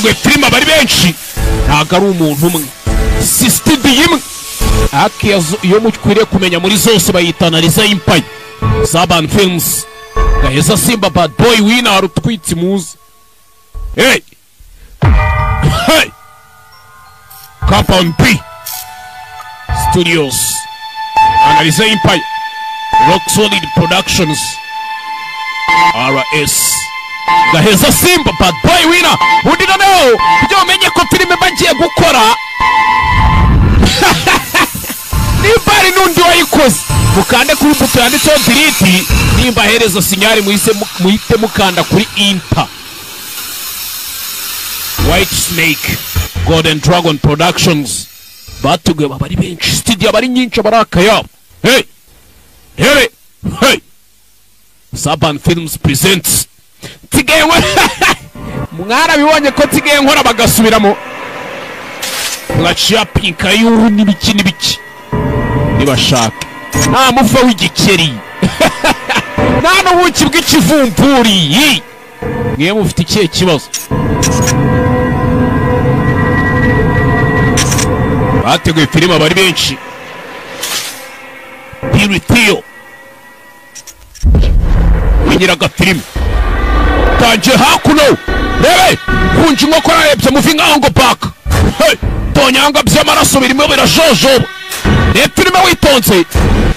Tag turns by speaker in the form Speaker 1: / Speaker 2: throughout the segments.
Speaker 1: bateguye filime bari benshi ntago ari umuntu umwe si studio imwe akiyazo iyo mukwiriye kumenya muri zose bayitana Riza Empire Saban Films gaheza Simba Bad Boy winner utwitsi muzi hey hey Compound B Studios Riza Empire Rock Solid Productions RS gaheza Simba Bad Boy winner undi noneho kujya umenye ko filime bagiye gukora nimba ari n'undi wayikoze mukande kuri buto yanditseho delete nimba hereza sinyari muhite mukanda kuri enter White Snake Golden Dragon Productions batuguye babari benshi studio bari nyinshi barakaya hey hey hey Saban Films presents Tigenwe mwana bibonye ko Tigenwe nkora bagasubiramo ngaciya pinka y'ubu n'ibiki nibashaka nta mufa w'igikeri nta n'ubuki bw'ikivumburi mwe mufite ikihe kibazo bateguye filime bari benshi Theo winyiraga filime tanje hakuno rebe kunje inkoko narebye muvi nkaho ngo paka tonyanga by'amaraso birimo birajojoba ne filime witonze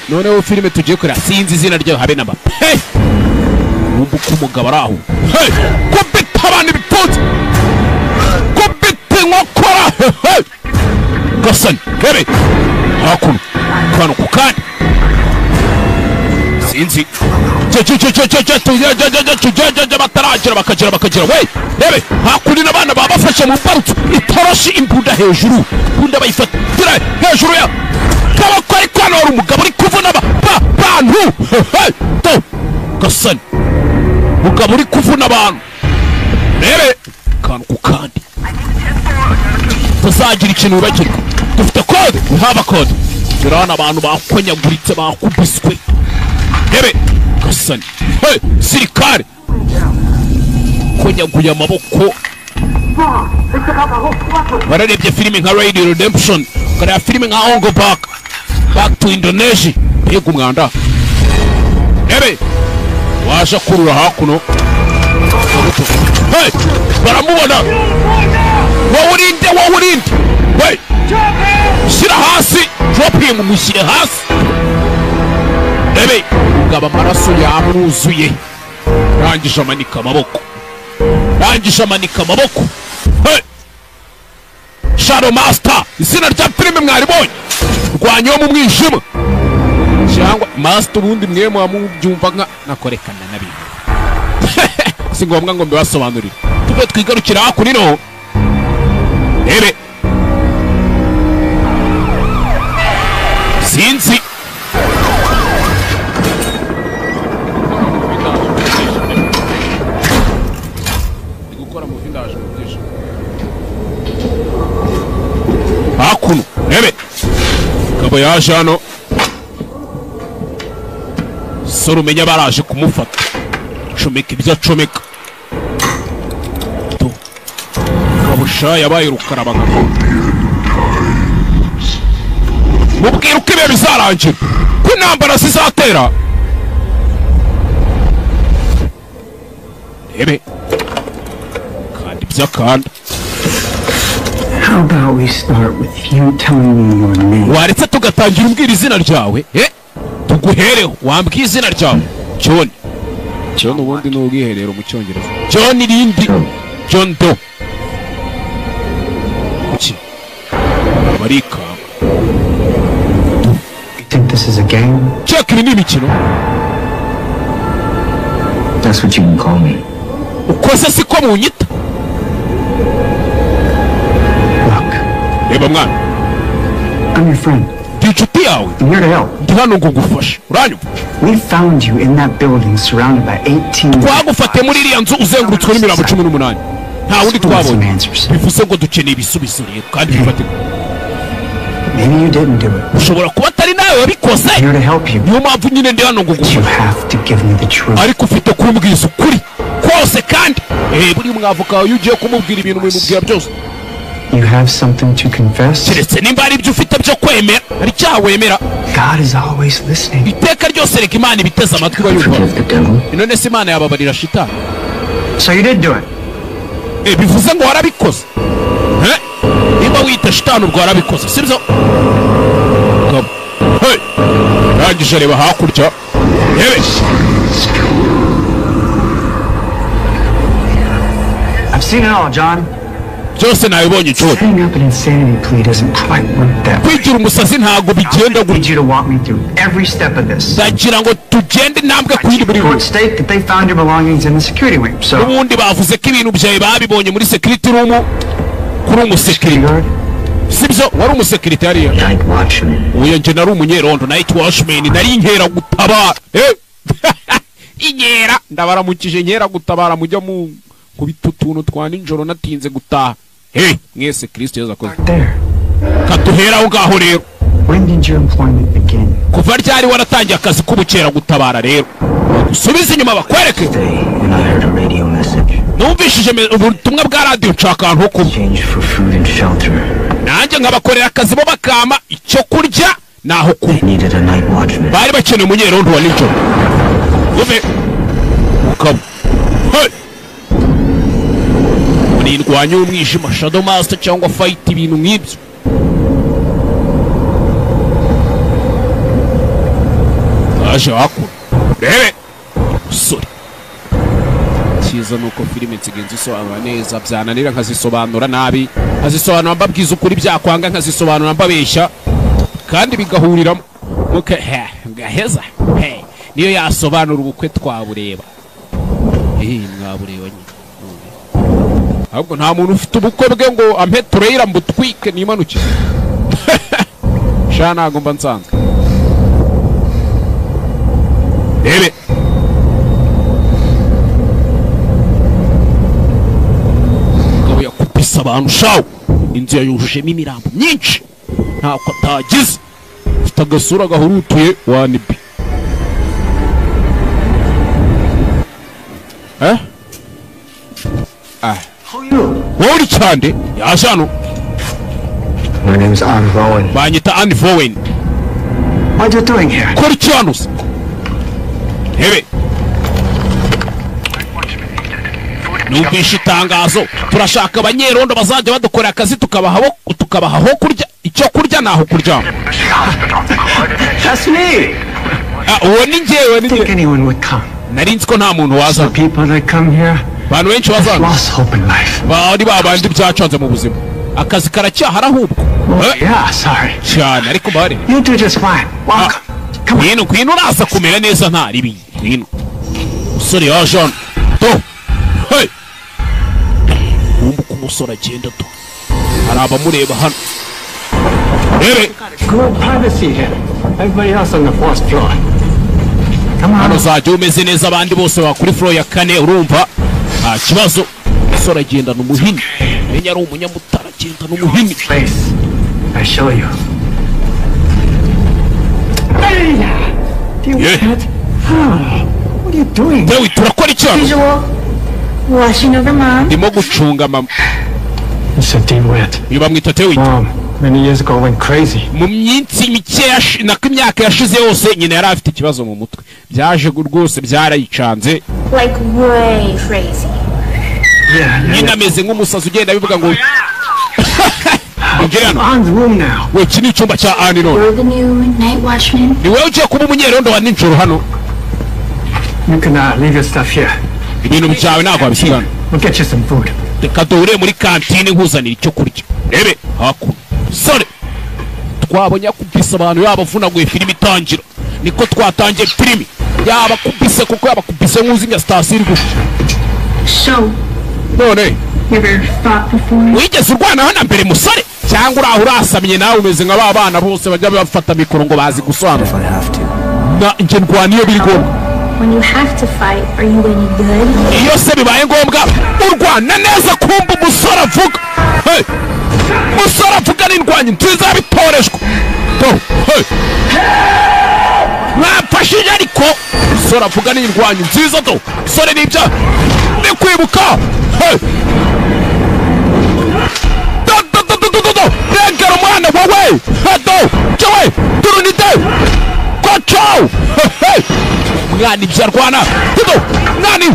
Speaker 1: noneho filime tugiye kureba sinzi izina ryayo habe namba wumva ko umugabo araho kubita abantu bitonze kubita inkokora gasani rebe hakuno kano kukandi sinzi bakagera we rebe hakuri n'abana babafashe mu barutse itoroshi imbunda hejuru bunda bayifata hejuru ya kabako ari kwanora umugabo uri kuvuna abantu to gasani umugabo uri kuvuna abantu rebe kantu ku kandi tuzagira ikintu bagirwa dufite code we have a code turabona abantu bakonyaguritse bakubiswe rebe gasani sirikare konyaguye amaboko bararebye filime nka Radio Redemption kareba filime nka Ongo Back to Indonesia yego umwanda rebe waje kurura hakuno baramubona wowe urinde we shira hasi drop him mushyire hasi rebe ngaba amaraso yamwuzuye rangije amanika amaboko Shadow Master izina rya filime mwaribonye rwanyo mu mwijima cyangwa Master ubundi mwe mubyumva nka nakorekana nabi si ngombwa ngo mbibasobanurire tube twigarukira hakuri no rebe sinzi hakuno rebe kabo yaje hano soro umenya baraje kumufata comeka ibyo acomeka kabusha yabaye rukarabaga mubwira uko ibihe bizarangira ko intambara zizatera rebe kandi by'akanda.
Speaker 2: How about we start with you telling me your name?
Speaker 1: Waretse tugatangira umbwira izina ryawe tuguhereho wambwiye izina ryawe John ubundi n'ubwiherero mu cyongereza John irindi John Doe kuki marika.
Speaker 2: You think this is a game?
Speaker 1: Check ibi ni imikino.
Speaker 2: That's what you can call me.
Speaker 1: Ukoze siko munyita. Eba mwana,
Speaker 2: I'm your friend.
Speaker 1: Inshuti yawe.
Speaker 2: I'm here to help.
Speaker 1: Ndi hano ngugufasha. Uranyumva?
Speaker 2: We found you in that building surrounded by 18.
Speaker 1: Twagufate muri iriya nzu uzengurutswe n'imirambo 18. Nta wundi twabonye. Bivuze ngo dukeneye ibisubizo rero kandi bifatika.
Speaker 2: Maybe you didn't do it.
Speaker 1: Ushobora kuba atari nawe wabikoze.
Speaker 2: I'm here to help you.
Speaker 1: Niyo mpamvu nyine ndi hano ngugufasha.
Speaker 2: You have to give me the truth.
Speaker 1: Ariko ufite kumbwiza ukuri kose kandi buri mwavoka wawe ugiye kumubwira ibintu mubibwira byose.
Speaker 2: You have something to confess?
Speaker 1: Keretse nimba ari ibyo ufite byo kwemera, ari cyaha wemera.
Speaker 2: God is always listening.
Speaker 1: Iteka ryose reka Imana ibiteze amatwi bayumva. None se Imana yababarira shitani?
Speaker 2: So you did do it?
Speaker 1: Bivuze ngo warabikoze. Niba wita shitani ubwo warabikoze, sibyo? Rangije reba hakurya.
Speaker 2: I've seen it all, John.
Speaker 1: Byose nabibonye cyose.
Speaker 2: Setting up an insanity plea doesn't quite work that way.
Speaker 1: Kwigira umusazi ntago bigenda
Speaker 2: I need you to walk me through every step of this.
Speaker 1: Ndagira ngo tugende intambwe kuri buri
Speaker 2: Court state that they found your belongings in the security wing. So
Speaker 1: ubundi bavuze ko ibintu byawe babibonye muri security room kuri umusekirite. Sibyo wari umusekirite hariya?
Speaker 2: Night watchman.
Speaker 1: Uyo nje nari umunyerondo, night watchman, nari inkera gutabara. Inkera ndabaramukije inkera gutabara mujya mu kubitutuntu twa ninjoro natinze gutaha. Mwese Kristo yaza koze. Katuhera aho ngaho rero.
Speaker 2: When did your employment begin?
Speaker 1: Kuva ryari waratangiye akazi k'ubukera gutabara rero? Subiza inyuma bakwereke. Numvishije ubutumwa bwa radio nshaka ahantu ho kuba. Nanjye nkabakorera akazi bo bakama icyo kurya naho kuba. Bari bakeneye umunyerondo wa ninjoro. Uve ukaba. Nirwanya umwijima, Shadow Master cyangwa fight ibintu nk'ibyo. Aje wakura. Rebe. Sorry. Cyiza nuko filime nsigenze isobanura neza, byananira nkazisobanura nabi, nkazisobanura mbabwiza ukuri byakwanga, nkazisobanura mbabeshya kandi bigahuriramo. Muke ngaheza. Niyo yasobanura ubukwe twabureba. Mwabureba nyine. Ahubwo nta muntu ufite ubukwe bwe ngo ampe tureyira mbutwike nimanuke. Sha ntago mba nsanzwe. Rebe. Ngabo yakupisa abantu shawo. Inzu yayujujemo imirambo myinshi. Ntako atagize. Ufite agasura gahurutuye wanibi. Wori cyande yaje hano.
Speaker 2: My name is Anne Rowan.
Speaker 1: Banyita Anne Rowan.
Speaker 2: What are you doing here?
Speaker 1: Korchianus. Hebe. Numvishe itangazo. Turashaka abanyerondo bazajya badukorera akazi tukabaha ho kurya icyo kurya naho kurya.
Speaker 2: That's me.
Speaker 1: Uwo ni njyewe ni
Speaker 2: Think anyone would come?
Speaker 1: Narinzi ko nta muntu waza.
Speaker 2: People that come here.
Speaker 1: Bantu benshi bazana.
Speaker 2: Lost hope in life.
Speaker 1: Bari babandi byacanze mu buzima. Akazi karacyahara ahubwo.
Speaker 2: Yeah, sorry.
Speaker 1: Cyane ariko bari.
Speaker 2: You do just fine. Welcome. Come on.
Speaker 1: Kwino uraza kumera neza nta ribi. Kwino. Sorry John. To. Hey. Umbuka umusore agenda to. Araba mureba hano. Rebe.
Speaker 2: Good privacy here. Everybody else on the fourth floor. Come on.
Speaker 1: Hano zajya umeze neza abandi bose bakuri floor ya kane urumva. Kibazo umusore agenda n'umuhini. Menya ari umunyamutara agenda n'umuhini.
Speaker 2: I show you. Hey! What are you doing?
Speaker 1: Dewi turakora iki hano?
Speaker 3: Usual. Washing over mom.
Speaker 1: Ndimo gucunga mama.
Speaker 2: It's a DeWitt.
Speaker 1: Uyu bamwita Dewi.
Speaker 2: Mom, many years ago went crazy.
Speaker 1: Mu myinsi mike nako imyaka yashize yose nyine yari afite ikibazo mu mutwe. Byaje rwose byarayicanze.
Speaker 3: Like way crazy.
Speaker 1: Nyine ameze nk'umusazi ugenda bivuga ngo
Speaker 2: Anne's room now.
Speaker 1: we iki ni icyumba cya Anne none.
Speaker 3: You're the new night watchman.
Speaker 1: Ni wewe ugiye kuba umunyerondo wa ninjoro hano.
Speaker 2: You can leave your stuff here.
Speaker 1: Ibintu byawe ntabwo wabisigana.
Speaker 2: We'll get you some food.
Speaker 1: Reka duhure muri kantine nkuzanira icyo kurya. Rebe hakuno. Sore. Twabonye akubise abantu yabavunaguye filime itangira. Niko twatangiye filime. Yabakubise kuko yabakubise nk'uzinga station iri gushya.
Speaker 3: So,
Speaker 1: None.
Speaker 3: you ever fought before?
Speaker 1: Wigeze urwana hano mbere musore? Cyangwa uraho urasamye nawe umeze nka babana bose bajya bafata mikoro ngo bazi gusobanura. Na nje ndwaniye biri ngombwa.
Speaker 3: When you have to fight, are you any good?
Speaker 1: Iyo se bibaye ngombwa urwana neza kumba umusore avuga. Hey! Musore avuga n'indwanyi nziza bitoreshwa. To. Hey! mwafashije ariko sora avuga n'indwanyi nziza do sore nibyo ni kwibuka regera umwana wowe do cyowe turunide kocho mwana ibyo arwana do mwani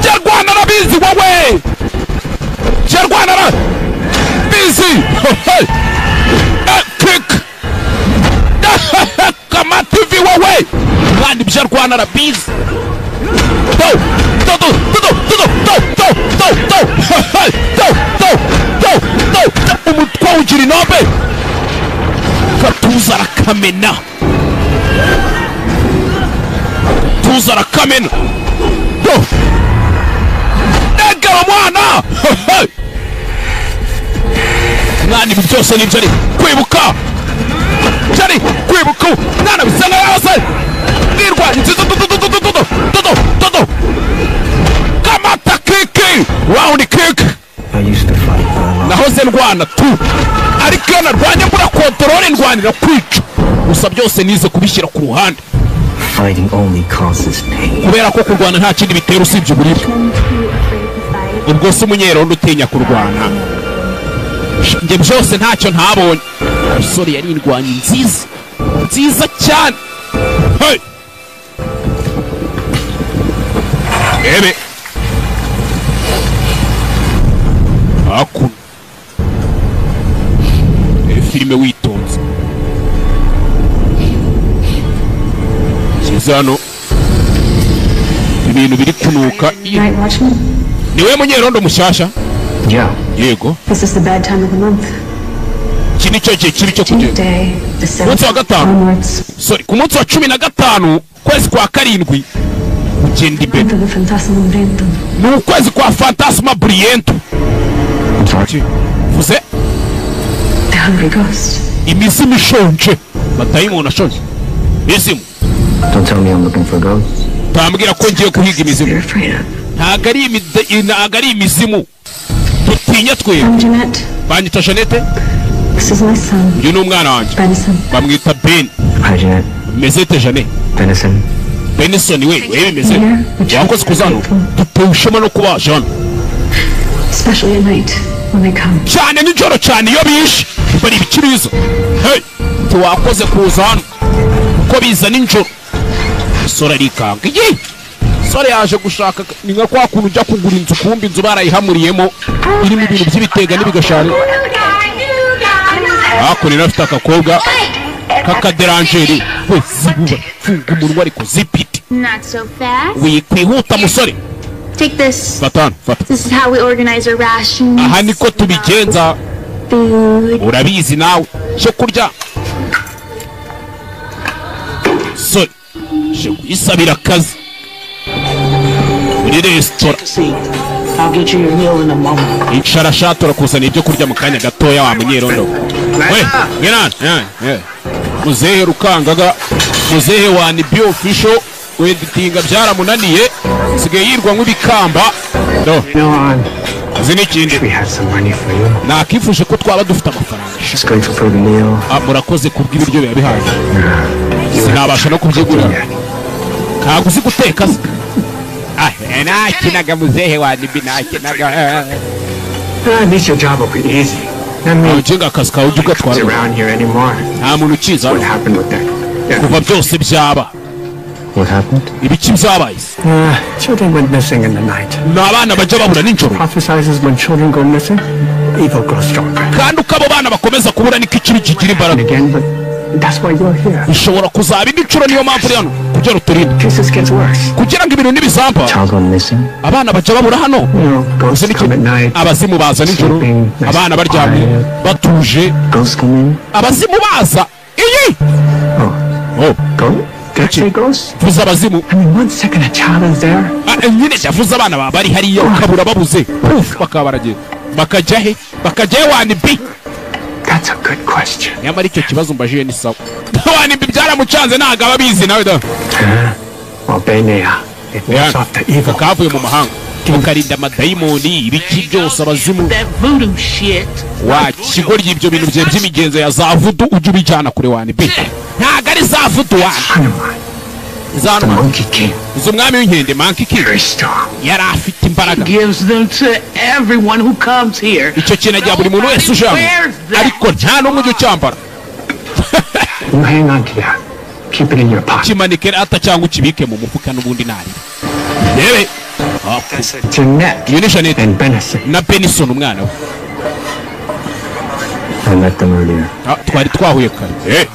Speaker 1: byarwana nabizi wowe byarwana na bizi kick kama TV wowe mwana byarwana na bizi do umutwe ugira inobe gatuza arakamena do negera mwana mwana ibi byose nibyo ari kwibuka cyari kwibuka mwana bisa nka yose nirwanye do kamata kiki round kick nahoze ndwana tu ariko iyo narwanye mbura kontrole ndwanira kwica gusa byose nize kubishyira ku ruhande kubera ko kurwana nta kindi bitera usibye uburibwe ubwo se umunyerondo utinya kurwana njye byose ntacyo ntabonye umusore yari indwanyi nziza cyane ebe hakuno filime witonze kiza hano ibintu biri kunuka niwe munyerondo mushyashya yego iki ni cyo gihe kibi cyo kugenda umunsi wa gatanu sorry ku munsi wa 15 kwezi kwa karindwi ugenda imbere ni ukwezi kwa Fantasma Briento vuze imizimu ishonje batayimona ashonje imizimu tambwira ko ngiye kuhiga imizimu ntago ari imizimu dutinya twebwe banyita Jeanette uyu ni umwana wanjye bamwita Ben mezete Jeanette Benison we bimeze wakoze kuzano dutushema no kuba Jean cyane nijoro cyane iyo bishe bari bikirizo tuwakoze kuzano uko biza ninjoro sora rikanga sora yaje gushaka ni nka kwa kuntu ujya kugura inzu kumbi inzu barayihamuriyemo irimo ibintu by'ibitega n'ibigashari hakurira afite akakobwa kakaderangeri we zibuba funga umunwa ariko zipiti wikwihuta musore
Speaker 3: Take this.
Speaker 1: Fata.
Speaker 3: This is how we organize our rations.
Speaker 1: Aha niko tubigenza. Urabizi nawe cyo kurya. So, je isabira kazi. Muri restaurant.
Speaker 4: I'll get you your meal in a moment.
Speaker 1: Icara shatura kuzana ibyo kurya mu kanya gatoya wa munyerondo. We, ngena. Muzehe rukangaga. Muzehe wa ni bio official. Weditinga byaramunaniye sigaye yirwa nk'ibikamba no zinikindi nakifuje ko twaba dufite amafaranga murakoze kubw'ibiryo biba bihaye sinabasha no kubyigura ntabwo uzi guteka nakinaga muzehe wa nibi nakinaga ujenga akazi kawe ujya ugatwara nta muntu ukiza kuva byose byaba
Speaker 2: What happened? Children went missing in the night. Prophesizes when children go missing, evil grows stronger. And again, but that's why you're here. Cases gets worse. Child gone missing. Ghosts come at night. Sleeping. Ghosts come in. Oh. Go? Did I say ghosts? I mean, 1 second a child is there. That's a good question. Well, Benea, it was off the evil.
Speaker 1: Tukarinda amadayimoni ibiki byose abazimu
Speaker 4: That voodoo shit.
Speaker 1: wa kigoryi ibyo bintu by'imigenzo ya za vudu ujye ubijyana kure wani be ntaga ari za vuduwana
Speaker 2: The Monkey King.
Speaker 1: z'umwami w'inkende Monkey King
Speaker 2: Very strong.
Speaker 1: yari afite imbaraga
Speaker 4: Gives them to everyone who comes here.
Speaker 1: icyo kintu ajya buri muntu wese uje hano ariko nta n'umwe ujya ucyambara
Speaker 2: You hang on to that. Keep it in your pocket.
Speaker 1: kimanike rata cyangwa ukibike mu mufuka n'ubundi narira rebe
Speaker 2: It's Jeanette
Speaker 1: iyo ni Jeanette
Speaker 2: and Benison.
Speaker 1: na Benison umwana we
Speaker 2: I met them earlier.
Speaker 1: twari twahuye kare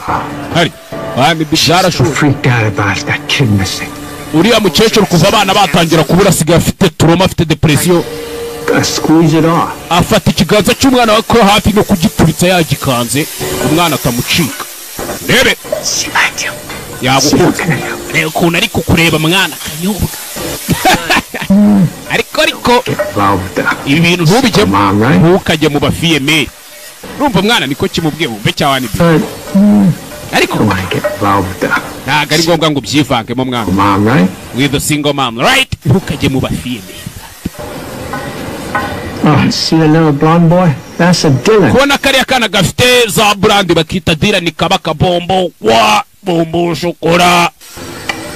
Speaker 1: hari bami byarashoboye
Speaker 2: Freaked out about that kid missing.
Speaker 1: uriya mukecuru kuva abana batangira kubura asigaye afite trauma afite depression
Speaker 2: Gotta squeeze it off.
Speaker 1: afata ikiganza cy'umwana we ko hafi no kugituritsa yagikanze umwana atamucika rebe
Speaker 2: She liked you. She
Speaker 1: yagukunze
Speaker 2: looking at you.
Speaker 1: reba ukuntu ari kukureba mwana kanyobwa ariko
Speaker 2: Involved with that.
Speaker 1: ibi bintu ntubijye
Speaker 2: Mom, right?
Speaker 1: ntukajye mu bafiyemeri urumva mwana niko kimubwiye wumve cyane
Speaker 2: But
Speaker 1: ariko
Speaker 2: don't want to get involved with that.
Speaker 1: ntabwo ari ngombwa ngo ubyivangemo mwana
Speaker 2: Mom, right?
Speaker 1: with the single mom right ntukajye mu bafiyemeri
Speaker 2: Oh, see the little blonde boy? That's a Dylan.
Speaker 1: kubona kariya kana gafite za burandi bakita dirani kaba kabombo wa bombo shokora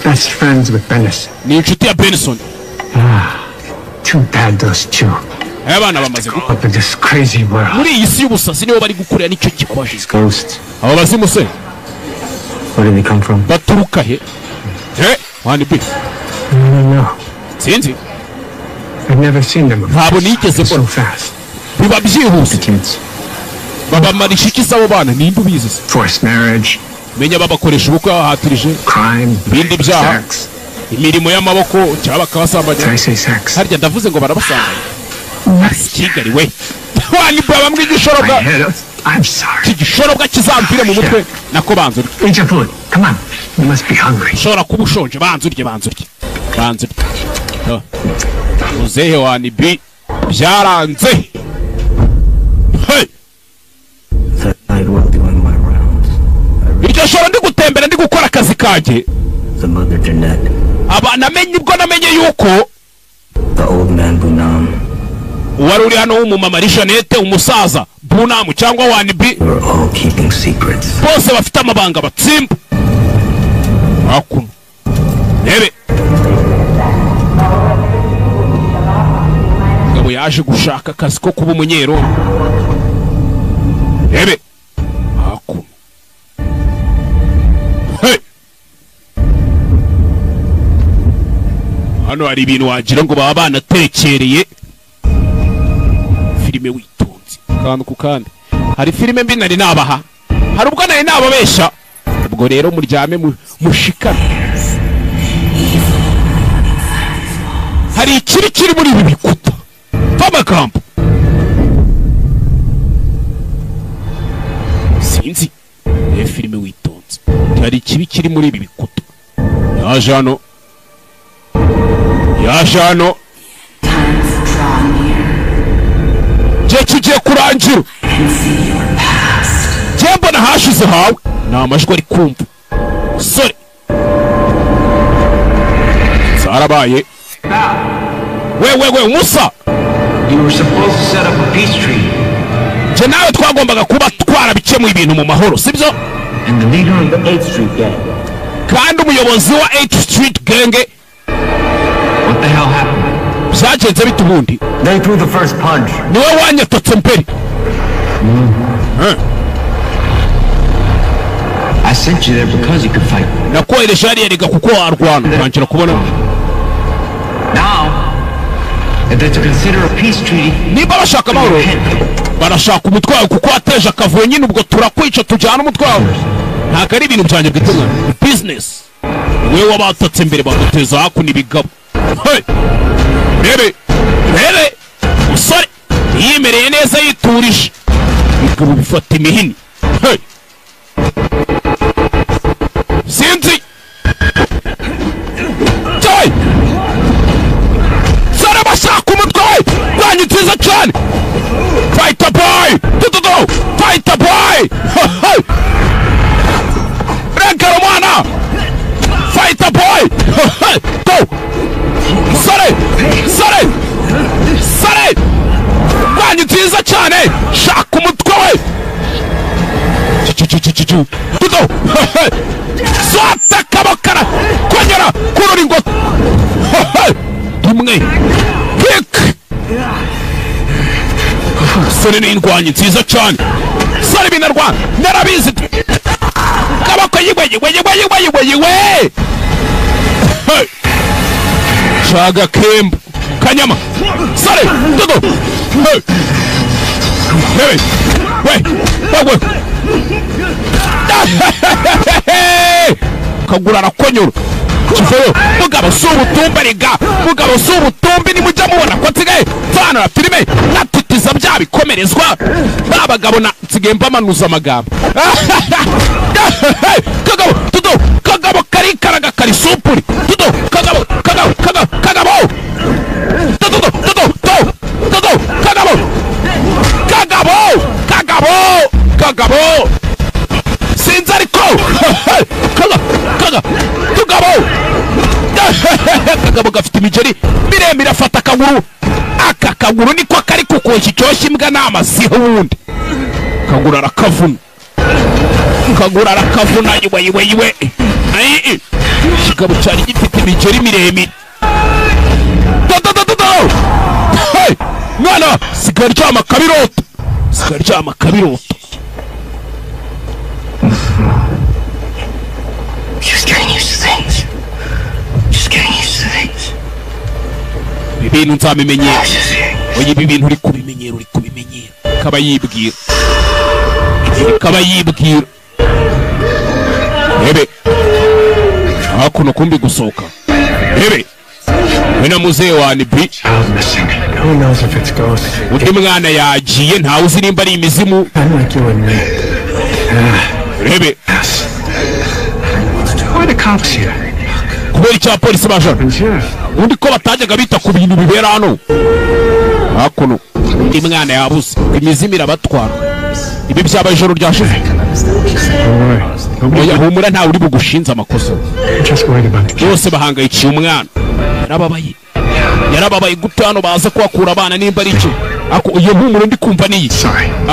Speaker 2: Best friends with Benison.
Speaker 1: ni inshuti ya Benison
Speaker 2: Too bad those two.
Speaker 1: abana bamaze gukura
Speaker 2: Up in this crazy world.
Speaker 1: muri iyi si y'ubusasi nibo bari gukurira nicyo kibabaje
Speaker 2: Ghosts.
Speaker 1: abo bazimu se
Speaker 2: Where did they come from?
Speaker 1: baturuka he wani bi
Speaker 2: I don't know.
Speaker 1: sinzi
Speaker 2: I've never seen them before.
Speaker 1: ntabwo nigeze
Speaker 2: So
Speaker 1: mbona
Speaker 2: fast.
Speaker 1: biba byihuse
Speaker 2: Kids.
Speaker 1: babamarisha iki se abo bana ninde ubizi se
Speaker 2: Forced marriage.
Speaker 1: menya babakoresha ubukwe babahatirije
Speaker 2: Crime.
Speaker 1: Ibindi byaha.
Speaker 2: Sex.
Speaker 1: imirimo y'amaboko cyangwa
Speaker 2: Did
Speaker 1: bakabasambanya
Speaker 2: I say sex?
Speaker 1: harya ndavuze ngo barabasambanya kigali we wani bamwe
Speaker 2: My
Speaker 1: igishorobwa
Speaker 2: head. I'm sorry.
Speaker 1: iki gishorobwa kizamvire mu mutwe nako banza urye
Speaker 2: Eat your food. Come on. You must be hungry.
Speaker 1: ushobora kuba ushonje banza urye muzehe wani bi byaranze hey
Speaker 5: That night while doing my rounds,
Speaker 1: iryo joro ndi gutembera ndi gukora akazi kanjye
Speaker 5: the mother Jeanette,
Speaker 1: nibwo namenye yuko
Speaker 5: the old man Bunam,
Speaker 1: uwari uri hano w'umumama ari Jeanette umusaza Bunamu cyangwa wani bi
Speaker 5: we were all keeping secrets.
Speaker 1: bose bafite amabanga batsimba hakuno rebe ngabo yaje gushaka akazi ko kuba umunyero rebe hakuno hey hano hari ibintu wagira ngo baba banatekereye filime witonze kandi ku kandi hari filime mbi nari nabaha hari ubwo nari nababesha ubwo rero muryame mushikane hari ikiri kiri muri ibi bikuta by'amagambo sinzi filime witonze hari ikibi kiri muri ibi bikuta yaje hano gihe kigiye kurangira gihe mbona hashize hawe ni amajwi ari kumva sore zarabaye we umusa
Speaker 6: You were supposed to set up a peace treaty.
Speaker 1: je nawe twagombaga kuba twarabikemuye ibintu mu mahoro sibyo
Speaker 6: And the leader of the 8th Street gang.
Speaker 1: kandi umuyobozi wa 8th Street gang
Speaker 6: What the hell happened?
Speaker 1: byagenze bite ubundi
Speaker 6: They threw the first punch.
Speaker 1: niwe wanyatatse mbere
Speaker 6: I sent you there because you could fight.
Speaker 1: nakohereje hariya rega kuko warwana utangira kubona
Speaker 6: Now, if they're to consider a peace treaty,
Speaker 1: niba bashaka amahoro barashaka umutwe wawe kuko wateje akavuyo nyine ubwo turakwica tujyana umutwe wawe ntabwo ari ibintu byanjye bwite mwana bizinesi wowe wabatatse mbere baguteza hakuno ibigabo rebe musore yimereye neza yiturije ibigabo bifata imihini sinzi cyayi sore bashaka umutwe we rwanyu nziza cyane fighter boy fighter boy regara mwana fighter boy go sore rwanyu nziza cyane shaka umutwe we swata kabokara kongera kurura ingota rimwe kick sore n'indwanyi nziza cyane sore binarwana narabizi kaboko yiwe shaga kembo kanyama sore dodo we kagura arakonyora kivoyo mugabo subutumba riga mugabo subutumbi nimujya mubona ko nsigaye mvanura filime natitiza bya bikomerezwa babagabo na nsigaye mbamanuza amagambo kagabo tudo kagabo kari karisupuri tudo kagabo kagabo sinzi ariko kagabo gafite imigeri miremire afata akaguru aka kaguru niko kari kukoshya icyoshya imbwa n'amasiho wundi kaguru arakavuna yiwe kigabo cyari gifite imigeri miremire mwana sigaryama kabiroto
Speaker 2: Just getting used to things.
Speaker 1: Ibintu nzamenyera. Oya ibi bintu uri kubimenyera. Kaba yibwira. Ebe. Hakuno kumbi gusoka. Ebe. Wena muzee wa ni bi.
Speaker 2: Who knows if it's ghost?
Speaker 1: Undi mwana yagiye ntawe uzi nimba ari imizimu.
Speaker 2: Unlike you and me.
Speaker 1: Ebe.
Speaker 2: Why the cops here?
Speaker 1: Kubera icya polisi bajana. Undi ko batajyaga bita ku bintu bibera hano. Hakuno undi mwana yabuze imizimu irabatwara. Ibi by'abajoro ryashize. Oya humura ntawe uri bugushinza amakosa. Bose bahangayikiye umwana. Yarababaye gute hano baza kwakura abana nimba ari cyo. Ako iyo mpumuro ndi kumva niyi.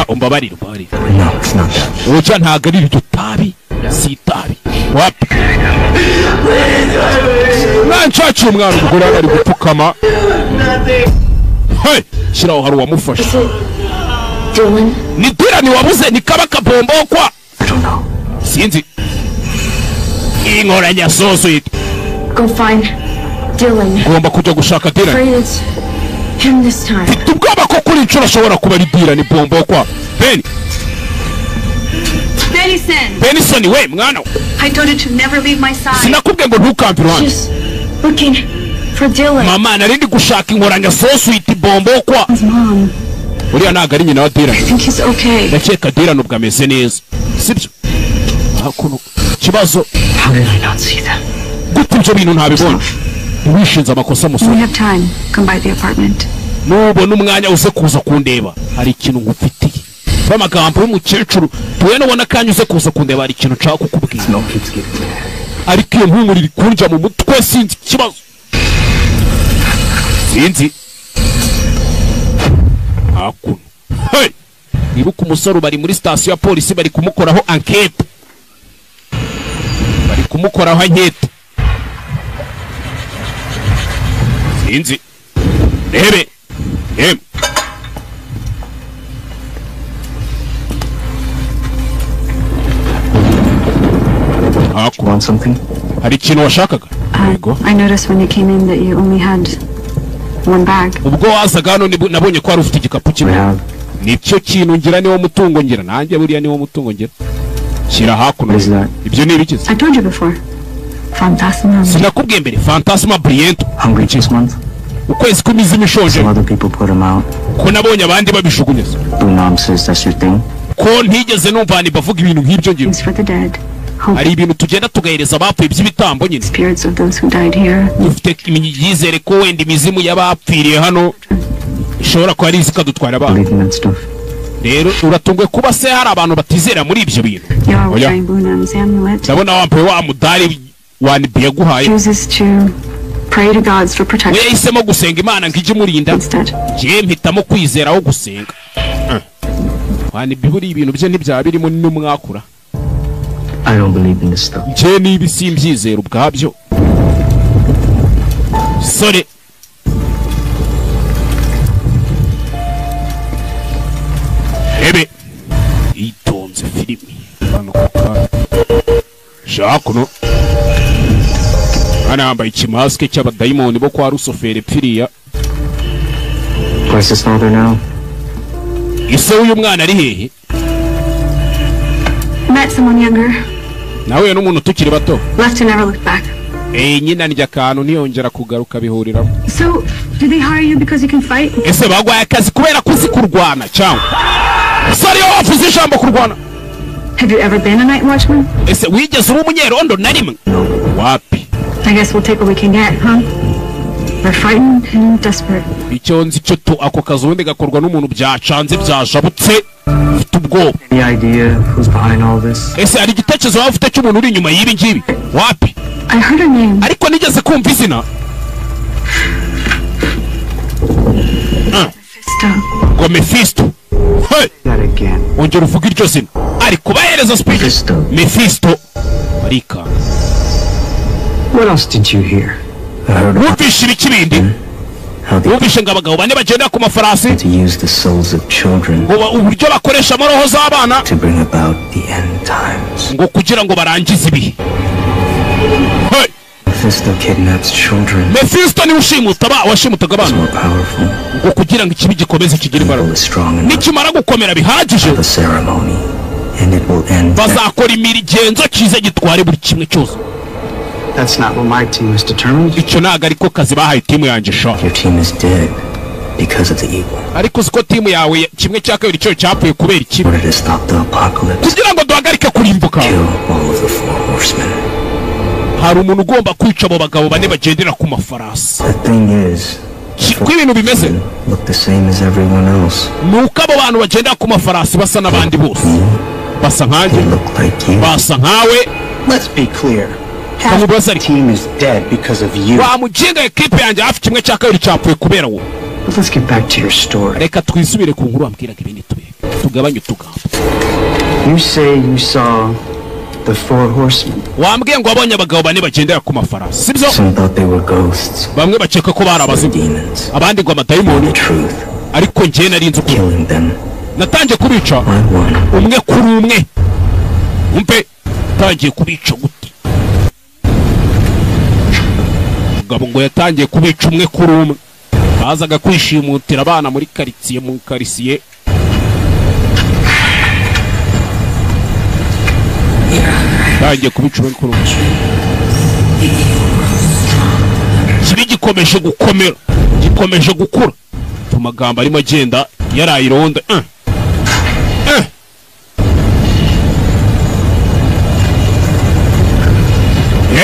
Speaker 1: Umbabarira.
Speaker 2: No, it's not that.
Speaker 1: Oya ntago ari iryo tabi. Si tabi. Wapi? Nancaci umwana umugore ari gupfukama. Hey, shiraho hari uwamufashe.
Speaker 3: Dylan?
Speaker 1: Ni Dylan wabuze ni kabaka bombo kwa. Sinzi. Ingoranya soso yiti.
Speaker 3: Go find Dylan.
Speaker 1: Ngomba kujya gushaka Dylan.
Speaker 3: Afraid it's him this time.
Speaker 1: Tubwaba ko kuri inshuro ashobora kuba ari Dylan bombo kwa. Benison we mwana.
Speaker 3: I told you to never leave my side.
Speaker 1: Sinakubwiye ngo ntukampe iruhande.
Speaker 3: Just looking for Dylan.
Speaker 1: Mama narindi gushaka ingoranya soso yiti bombo kwa.
Speaker 3: His mom.
Speaker 1: Uriya ntago ari nyina wa Dylan.
Speaker 3: I think he's okay.
Speaker 1: Ndakeka Dylan ubwo ameze neza. Sibyo? Hakuno kibazo.
Speaker 2: How did I not see them?
Speaker 1: Gute ibyo bintu ntabibona. Wishinze amakosa
Speaker 3: When
Speaker 1: musore.
Speaker 3: we have time, come by the apartment.
Speaker 1: Nubona umwanya uze kuza kundeba hari ikintu ngufitiye. Bamagambo y'umukecuru tuwe nubona kanya uze kuza kundeba hari ikintu nshaka kukubwira.
Speaker 2: No kids getting there.
Speaker 1: Ariko iyo mpumuro iri kunja mu mutwe sinzi kibazo. Sinzi. Hakuno. Hey! Nibuka umusore bari muri station ya polisi bari kumukoraho enquête. Bari kumukoraho enquête. Sinzi. Rebe.
Speaker 2: You want something?
Speaker 1: Hari ikintu washakaga? Yego.
Speaker 3: I noticed when you came in that you only had one bag.
Speaker 1: Ubwo wazaga hano nabonye ko ari ufite igikapu
Speaker 2: We
Speaker 1: kimwe.
Speaker 2: have.
Speaker 1: Nicyo kintu ngira niwo mutungo ngira nanjye buriya niwo mutungo ngira. Kira hakuno.
Speaker 2: What is that?
Speaker 1: Ibyo ni ibikize.
Speaker 3: I told you before. Phantasma.
Speaker 1: Sinakubwiye mbere Phantasma Brilliant.
Speaker 2: Hungry this month?
Speaker 1: Ukwezi kw'imizimu ishonje.
Speaker 2: Some other people put them out.
Speaker 1: Ko nabonye abandi babishugunyeza.
Speaker 2: Bunam says that's your thing.
Speaker 1: Ko ntigeze numva ni bavuga ibintu nk'ibyo ngira.
Speaker 3: Things for the dead. Hope.
Speaker 1: Hari ibintu tugenda tugahereza abapfuye by'ibitambo nyine.
Speaker 3: Spirits of those who died here.
Speaker 1: Dufite imyizere ko wenda imizimu y'abapfiriye hano ishobora kuba ari izikadutwara abantu.
Speaker 2: Believe in that stuff.
Speaker 1: Rero uratungwe kuba se hari abantu batizera muri ibyo bintu.
Speaker 3: You are
Speaker 1: Oya.
Speaker 3: wearing Bunam's amulet.
Speaker 1: Ndabona wambaye wa mudari wanibi yaguhaye.
Speaker 3: Chooses to pray to gods for
Speaker 1: We
Speaker 3: protection
Speaker 1: yahisemo gusenga Imana ngo ije imurinda.
Speaker 3: instead.
Speaker 1: Je mpitamo kwizera aho gusenga. Wanibi buri ibintu bye ntibyaba birimo n'umwakura.
Speaker 5: I don't believe in this stuff.
Speaker 1: nje niba simbyizera ubwabyo sore ebe itonze filimi hano shakuno ana yambaye ikimaske cy'abadayimoni bo kwa Rusoferi pfiriya.
Speaker 5: Where's his father now?
Speaker 1: Ise uyu mwana ari hehe?
Speaker 3: Met someone younger.
Speaker 1: Nawe n'umuntu tukiri bato.
Speaker 3: Left to never look back.
Speaker 1: Nyina ndya kantu ntiyongera kugaruka bihuriramo.
Speaker 3: So, did they hire you because you can fight?
Speaker 1: Ese bagwaye akazi kubera kuzi kurwana cyangwa? Sari yo wafuze ijambo kurwana.
Speaker 3: Have you ever been a night watchman?
Speaker 1: Ese wigeze uri umunyerondo na rimwe? Wapi?
Speaker 3: I guess we'll take what we can get, huh? We're frightened and desperate.
Speaker 1: Icyo nzi cyo to ako kazi ubundi gakorwa n'umuntu byacanze byajabutse ufite ubwoba.
Speaker 5: Any idea who's behind all this?
Speaker 1: Ese ari igitekerezo waba ufite cy'umuntu uri inyuma y'ibi ngibi? Wapi?
Speaker 3: I heard her name.
Speaker 1: Ariko nigeze kumva izina. Ngo Mephisto. Hey!
Speaker 5: That again.
Speaker 1: Ongera uvuga iryo zina. Ari kubahereza speech. Mephisto. Marika.
Speaker 5: What else did you hear? I heard about
Speaker 1: Wumvishe ibikibindi. Wumvishe ngo abagabo bane bagenda ku mafarasi.
Speaker 5: to use the souls of children
Speaker 1: Ngo uburyo bakoresha amoroho z'abana.
Speaker 5: to bring about the end times.
Speaker 1: Ngo kugira ngo barangize ibihe. Hey!
Speaker 5: Mephisto kidnaps children.
Speaker 1: Mephisto ni washimutaga
Speaker 5: It's
Speaker 1: abana.
Speaker 5: more powerful.
Speaker 1: Ngo kugira ngo ikibi gikomeze kigire
Speaker 5: Evil
Speaker 1: imbaraga.
Speaker 5: is strong enough
Speaker 1: Nikimara gukomera bihagije.
Speaker 5: for the ceremony, and it will end.
Speaker 1: Bazakora imirigenzo kize gitware buri kimwe cyose.
Speaker 7: That's not what my team is determined.
Speaker 1: Icyo naga ariko kazi bahaye timu yanjye sha.
Speaker 5: Your team is dead because of the evil.
Speaker 1: Ariko siko timu yawe kimwe cya kabiri cyo cyapfuye kubera
Speaker 5: In
Speaker 1: ikibi.
Speaker 5: order to stop the apocalypse,
Speaker 1: Kugira ngo duhagarike kurimbuka.
Speaker 5: kill all of the four horsemen.
Speaker 1: Hari umuntu ugomba kwica abo bagabo bane bagendera ku mafarasi.
Speaker 5: The thing is,
Speaker 1: Ko ibintu bimeze
Speaker 5: look the same as everyone else.
Speaker 1: nuko abo bantu bagendera ku mafarasi basa n'abandi bose. Basa
Speaker 5: They
Speaker 1: nkanjye,
Speaker 5: look like you.
Speaker 1: basa nkawe.
Speaker 7: Let's be clear. Half
Speaker 1: Kamubaza
Speaker 7: the
Speaker 1: ariko.
Speaker 7: team is dead because of you.
Speaker 1: Wa muginga equipe yanjye hafi kimwe cya kabiri cyapfuye kubera wowe.
Speaker 7: But let's get back to your story.
Speaker 1: Reka twisubire ku nkuru wambwiraga ibindi tugabanye utugambo.
Speaker 7: You say you saw the four horsemen.
Speaker 1: Wambwiye ngo wabonye abagabo bane bagendera ku mafarasi. Sibyo?
Speaker 5: Some thought they were ghosts,
Speaker 1: Bamwe bakeka ko bari
Speaker 5: or
Speaker 1: abazimu,
Speaker 5: demons.
Speaker 1: abandi ngo
Speaker 5: The
Speaker 1: amadayimoni,
Speaker 5: truth,
Speaker 1: ariko njye nari nzi ko
Speaker 5: killing them
Speaker 1: natangiye kubica
Speaker 5: one by one.
Speaker 1: umwe kuri umwe. Umpe tangiye kubica gute? Mugabo ngo yatangiye kubica umwe kuri umwe. Bazaga kwishimutira abana muri quartier mu quartier. Tangiye kubica umwe kuri umwe. Kibi gikomeje gukomera, gikomeje gukura. Tumagambo arimo agenda yarayironda.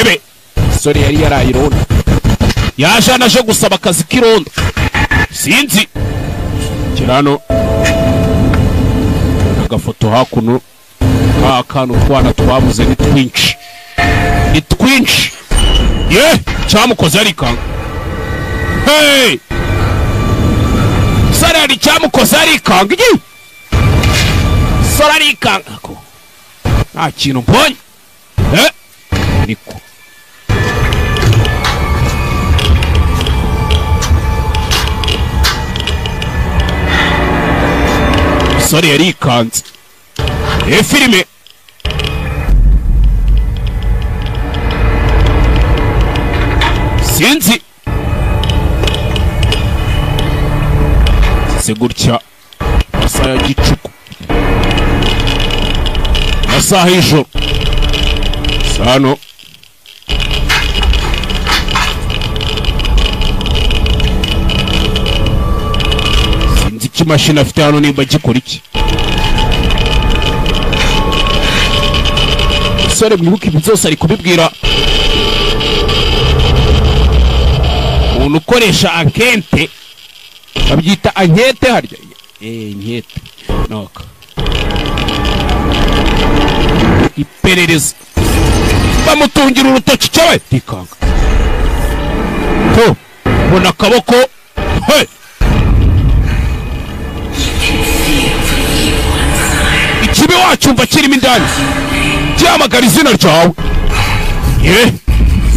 Speaker 1: Ebe sore yari yarayironda. Yaje anaje gusaba akazi k'irondo. Sinzi. Kirano. Agafoto hakuno. Akantu twana twabuze ni twinshi. Ni twinshi. Ye, cyamukoze arikanga. Hey! Sarari cyamukoze arikanga iki? Sarari kanga ko. Nta kintu mbonye. Niko. Sari yarikanze. Filime. Sinzi. Se gutya. Amasaha ya gicuku. Amasaha y'ijoro. Sano. Sinzi ikimashini afite hano nimba gikora iki. Sore mwibuke ibi byose ari kubibwira umuntu ukoresha ankete, babyita ankete harya. Ankete noka iperereza, bamutungira urutoki cyawe tikanga to bona akaboko. Hey! Ikibi wacyumva kirimo indani gihamagara izina ryawe.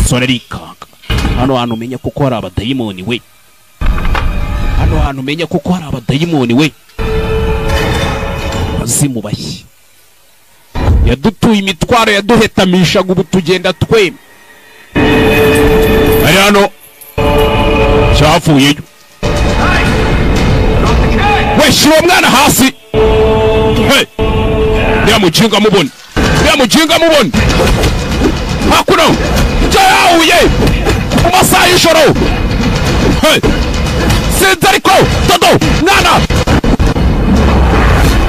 Speaker 1: Sore rikanga hano hantu umenya kuko hari abadayimoni we. Hano hantu umenya kuko hari abadayimoni we. Azimu bashye yadutuye imitwaro yaduhetamishaga ubu tugenda tweme. Ari hano cyavuyeyo. We shira umwana hasi. Yamujinga mubona. Yamujinga mubona. Hakuno. Jauye. Umasa y'ijoro. Sinzariko todo mwana.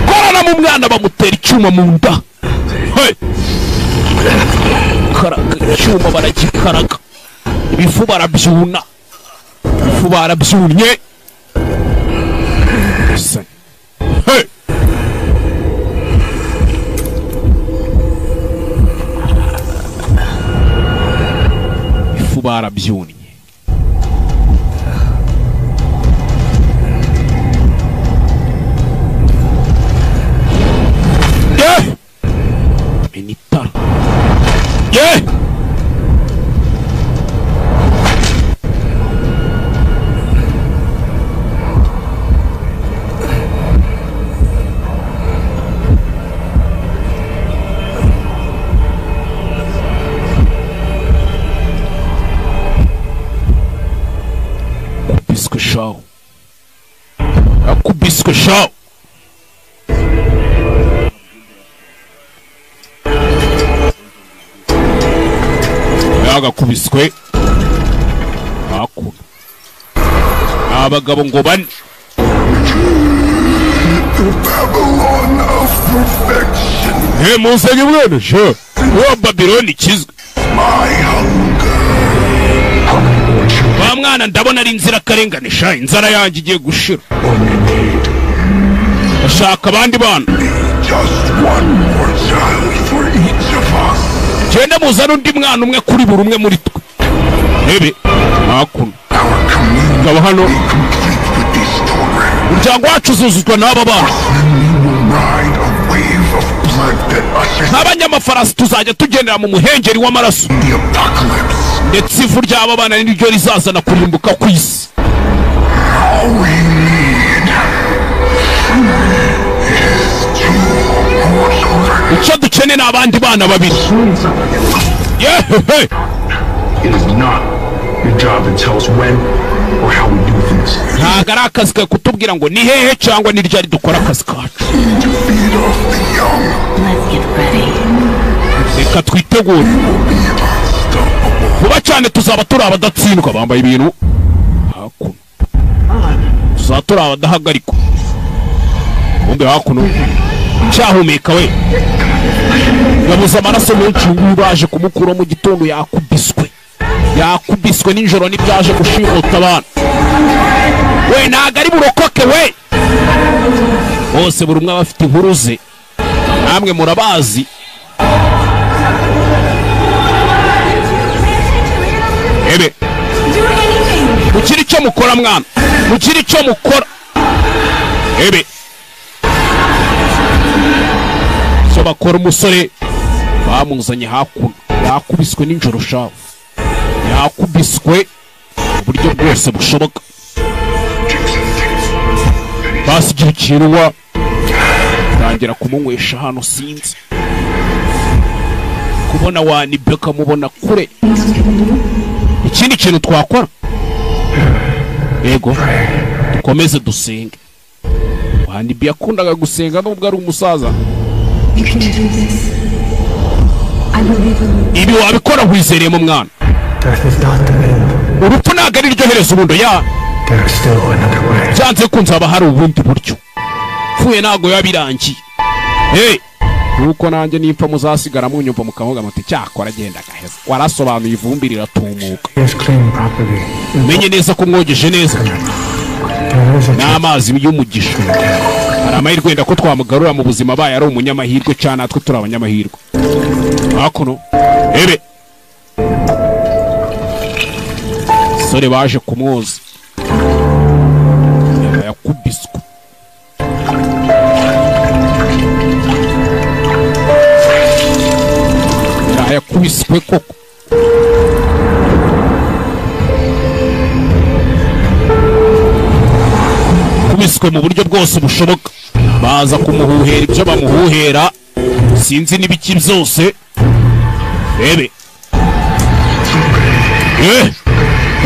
Speaker 1: Korana mu mwana bamutera icyuma mu nda. Karaga icyuma baragikaraga. Ibifu barabyuna. Ibifu barabyunye. Ibifu barabyunye. Minitara. Kubiswe shaw. Kubiswe shaw. Agakubiswe hakuno abagabo ngo bane. Musenge mwana sha wa Babiloni kizwe. Wa mwana ndabona ari inzira karengane sha inzara yanjye igiye gushira. Ashaka abandi bana. Genda muzana undi mwana umwe kuri buri umwe muri twe. Hakuno ngabo hano umuryango wacu uzuzuzwa n'aba bana. Nk'abanyamafarasi tuzajya tugendera mu muhengeri w'amaraso, ndetse ivu ry'aba bana niryo rizazana kurimbuka ku isi. Icyo dukeneye ni abandi bana babiri. Ntabwo ari akazi kawe kutubwira ngo ni hehe cyangwa ni ryari dukora akazi kacu. Reka twitegure vuba cyane tuzaba turi abadatsindwa. Bambaye ibintu hakuno tuzaba turi abadahagarikwa. Bombe hakuno cyahumeka we yabuze amaraso menshi baje kumukura mu gitondo. Yakubiswe nijoro nibyaje gushimuta abana. We ntago ari burokoke we. Bose buri umwe bafite inkuru ze, namwe murabazi. Mukiri icyo mukora mwana, mukiri icyo mukora. So bakora umusore bamuzanye hakuno yakubiswe nijoro shavu. Yakubiswe uburyo bwose bushoboka. Basigira ikiruwa tangira kumunywesha hano sinzi. Kubona wanibeka mubona kure. Ikindi kintu twakora, yego dukomeze dusenge. Wanibi yakundaga gusenga nubwo ari umusaza. Ibi wabikora wizereye mu mwana. Urupfu ntabwo ari ryo herezo ubundo ya byanze kunzaba hari ubundi buryo. Pfuye ntabwo yabirangiye. Nuko nanjye nipfa muzasigara munyumva mukavuga muti cyakora agenda gaheza. Warasobanuye ivumbi riratumuka. Menye neza ko mwogeje neza n'amazi y'umugisha. Hari amahirwe wenda ko twamugarura mu buzima baye ari umunyamahirwe cyane natwe turi abanyamahirwe. Hakuno sore baje kumwoza yakubiswe. yakubiswe koko. Kubiswe mu buryo bwose bushoboka. Baza kumuhuhera ibyo bamuhuhera. Sinzi n'ibiki byose. Rebe.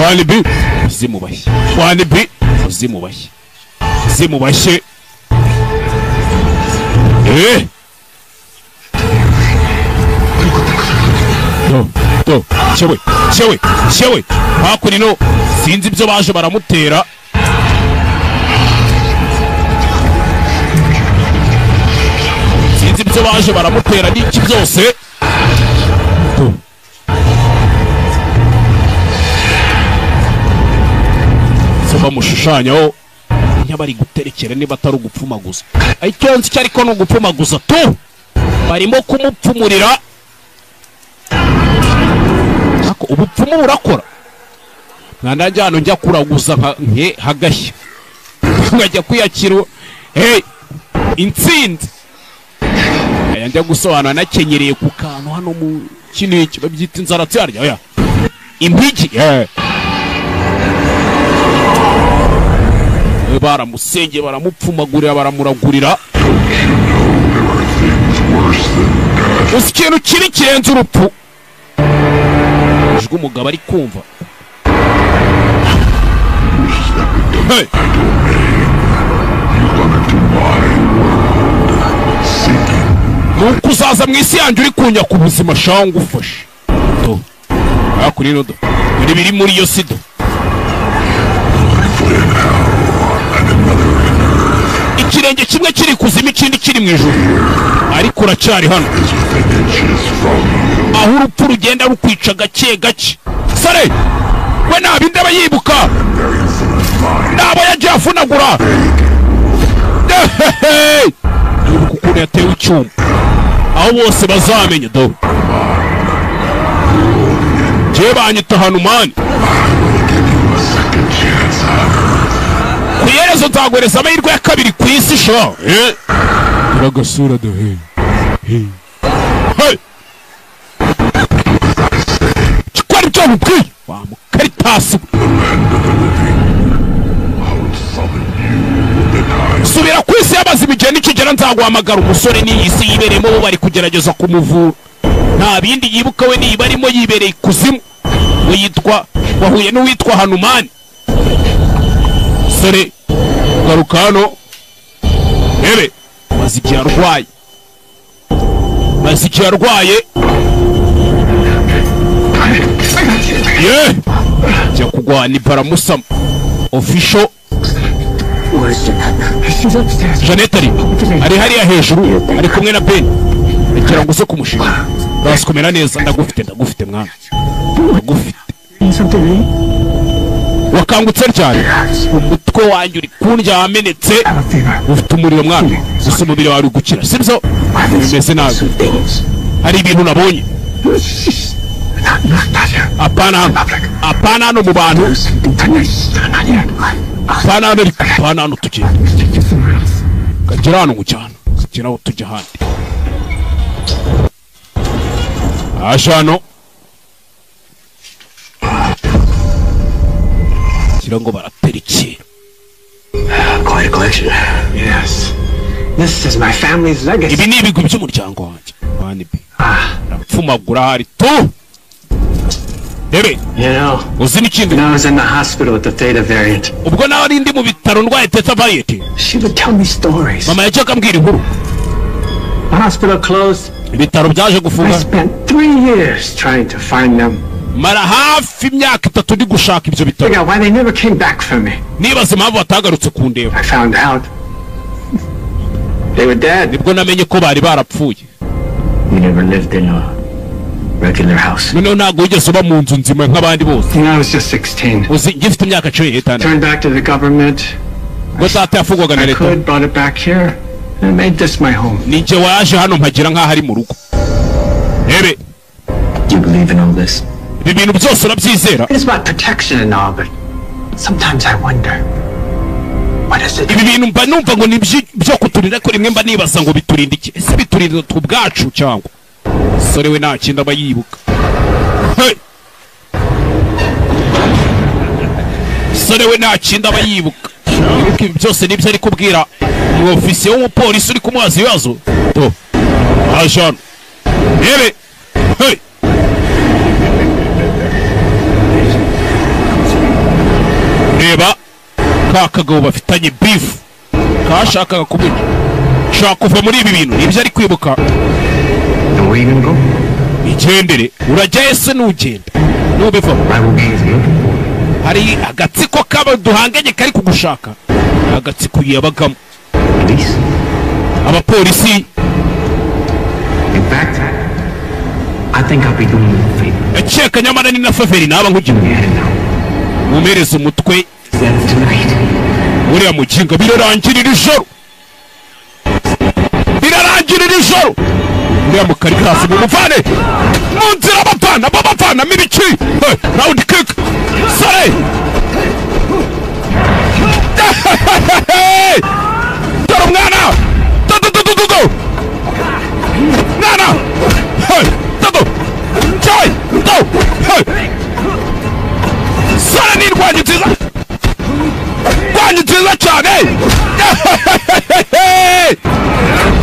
Speaker 1: Wanibi zimubashye. Wanibi zimubashye. Zimubashye. Chewe. Hakurino sinzi ibyo baje baramutera. Sinzi ibyo baje baramutera n'iki byose. Bamushushanyaho nyabari guterekera niba atari ugupfumaguza. Icyo nzi cyariko no gupfumaguza tu. Barimo kumupfumurira. Ako ubupfumu burakora. Mwanda njyano njya kuraguza nke hagashya. Ngajya kwiyakira. Intsinzi. Aya njya gusobanura nakenyereye ku kantu hano mu kiniki babyita inzara cyarya. Oya. Impigi. Baramusenge baramupfumagurira baramuragurira. Uzi ikintu kibi kirenze urupfu. Ijwi umugabo ari kumva. Nuko uzaza mu isi yanjye uri kunya ku buzima shanga ufashe. Hakurino do. Biri muri iyo sido. Ikirenge kimwe kiri kuzima ikindi kiri mu ijuru. Ariko uracyari hano. Aho urupfu rugenda rukwica gake gake. Sare! We nabinde abayibuka. Nabo yagiye afunagura. Yibuka ukuntu yatewe icyuma. Aho bose bazamenya do. Je banyita Hanumani. Kuyerezo nzagwereza amahirwe ya kabiri ku isi sho. Uragasura do hey. Chikwari cyo mukwi. Wa mukaritasi. Subira ku isi y'abazima igihe nikigera nzaguhamagara umusore n'iyi si yibereyemo bo bari kugerageza kumuvura. Nta bindi yibuka we niba arimo yibereye ikuzimu. Wahuye n'uwitwa Hanumani. Sore garuka hano. Maziki yarwaye. Jya kugwana baramusama. Official Jeanette ari hariya hejuru ari kumwe na Ben. Rekera ngo se kumushinga. Basikomera neza ndagufite mwana. Ndagufite. Wakangutse cyane. Umutwe wanjye uri kundya wamenetse. Ufite umuriro mwana. Gusa umubiri wawe gukira. Sibyo? Bimeze nabi. Hari ibintu nabonye. Apana no mu bantu. Apana no tujye. Kagera hano mu cyano. Kageraho tujya handi. Ashano. Kirango baratera iki.
Speaker 7: Quite a collection. Yes. This is my family's legacy.
Speaker 1: Ibi ni ibigwi by'umuryango wanjye. Wanibi. Rapfumagura hari tu. Bebe. Uzi n'ikindi.
Speaker 7: When I was in the hospital with the Theta variant.
Speaker 1: Ubwo nawe ari ndi mu bitaro ndwaye Theta variant.
Speaker 7: She would tell me stories.
Speaker 1: Mama yajyaga ambwira inkuru.
Speaker 7: The hospital closed.
Speaker 1: Ibitaro byaje gufunga.
Speaker 7: I spent 3 years trying to find them.
Speaker 1: Mara hafi imyaka 3 ndi gushaka ibyo bitaro.
Speaker 7: Figure out why they never came back for me.
Speaker 1: Nibaza impamvu batagarutse kundeba.
Speaker 7: I found out. They were dead.
Speaker 1: Nibwo namenye ko bari barapfuye.
Speaker 7: We never lived in a regular house.
Speaker 1: None ntago wigeze uba mu nzu nzima nk'abandi bose.
Speaker 7: I was just 16.
Speaker 1: Uzi ngifite imyaka 15.
Speaker 7: Turned back to the government.
Speaker 1: Ngo data yafugwaga na leta.
Speaker 7: I brought it back here and made this my home.
Speaker 1: Nije waje hano mpagira nk'aho ari mu rugo. Ebe.
Speaker 7: Do you believe in all this?
Speaker 1: Ibi bintu byose urabyizera.
Speaker 7: It's about protection and all, but sometimes I wonder. What is it?
Speaker 1: Ibi bintu mba numva ngo ni byo kuturira ko rimwe mba nibaza ngo biturinda iki. Ese biturinda ubwacu cyangwa sore we nta kindi aba yibuka. Hey! Sore we nta kindi aba yibuka. Ibuka ibi byose nibyo ari kubwira umufisiye w'umupolisi uri kumubaza ibibazo. To ajana rebe. Hey! Reba ka kagabo bafitanye beef kashakaga kumwica. Shaka kuva muri ibi bintu nibyo ari kwibuka. Igendere urajya ese nugenda nubiva. Hari agatsiko kaba duhanganye kari kugushaka. Agatsiko yabagamo abapolisi.
Speaker 6: In fact, I think I'll be doing you a favor.
Speaker 1: Echeka nyamara ni na faveri naba nkugira. Mumereze umutwe. Uriya mukinga birarangirira ijoro. Birarangirira ijoro. Uriya mukarikasi mumuvane mu nzira babavana mibiki. Round kick. Sare. Toro mwana. Go. Nana. Hey. Go. Chai. Go. Hey. Sare ni rwanyitiza. Rwanyitiza cyane.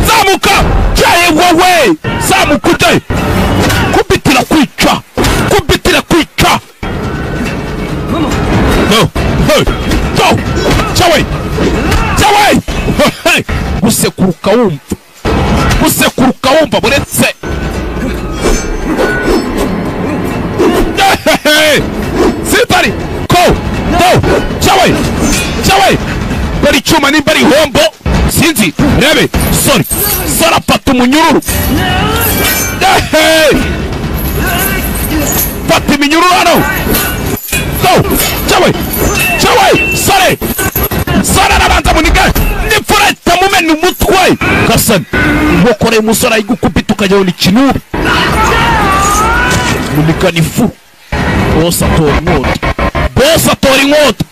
Speaker 1: Zamuka. Chaye wowe. Zamukute. Kubitira kwica. Go. Hey. Go. Chawe. Hey. Gusekuruka wumva buretse. Sitari. Go. Chawe. Bari chuma ni bari hombo. Sinzi. Rebe. Sorry. Sara patu munyururu. Pati minyururu ano. Go. Chawe. Sara nabanza muniga. Nifureta mumeni umutwe. Kasani. Mukore musora igukubita ukajyaho ni kinubi. Munika nifu. Bosa tori inkota.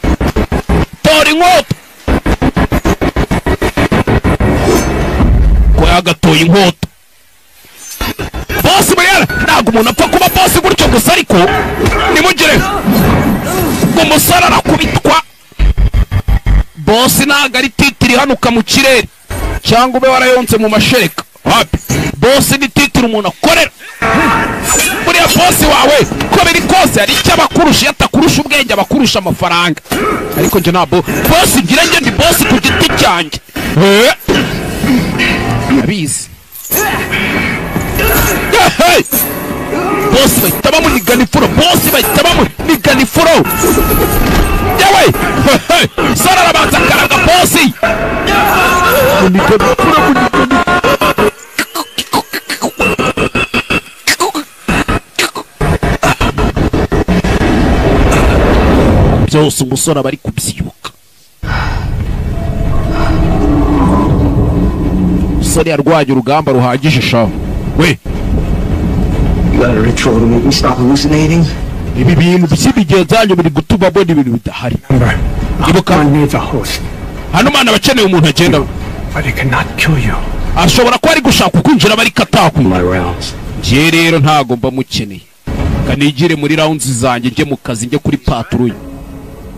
Speaker 1: Kwa gatoye inkota. Bosi Mariana ntabwo umuntu apfa kuba bosi gutyo gusa ariko nimugire umusara arakubitwa. Bosi ntabwo ari titiri hanuka mu kirere cyangwa ube warayonse mu mashereka. Wapi bosi ni titiri umuntu akorera. Buriya bosi wawe ko biri kose hari icyo abakurusha yatakurusha ubwenge abakurusha amafaranga. Ariko nje ntabwo bosi ngira nge ndi bosi ku giti cyanjye. Abizi. Hey! Bosi bahita bamunigana ifuro. Yewe! Sara arabanza akaraga bosi. Byose umusore aba ari kubyibuka. Umusore yarwaye urugamba ruhagije shaho. We!
Speaker 7: You got a ritual to make me stop hallucinating?
Speaker 1: Ibi bintu by'ibigenzanyo biri gutuma mbona ibintu bidahari. Ibuka
Speaker 7: needs a host.
Speaker 1: hano mana bakeneye umuntu agenda.
Speaker 7: But he cannot kill you.
Speaker 1: Ashobora kuba ari gushaka kwinjira bari katakwi.
Speaker 7: My rounds.
Speaker 1: Nje rero ntago mba mukeneye. Kanigire muri rounds zanjye nje mu kazi nje kuri patrouille.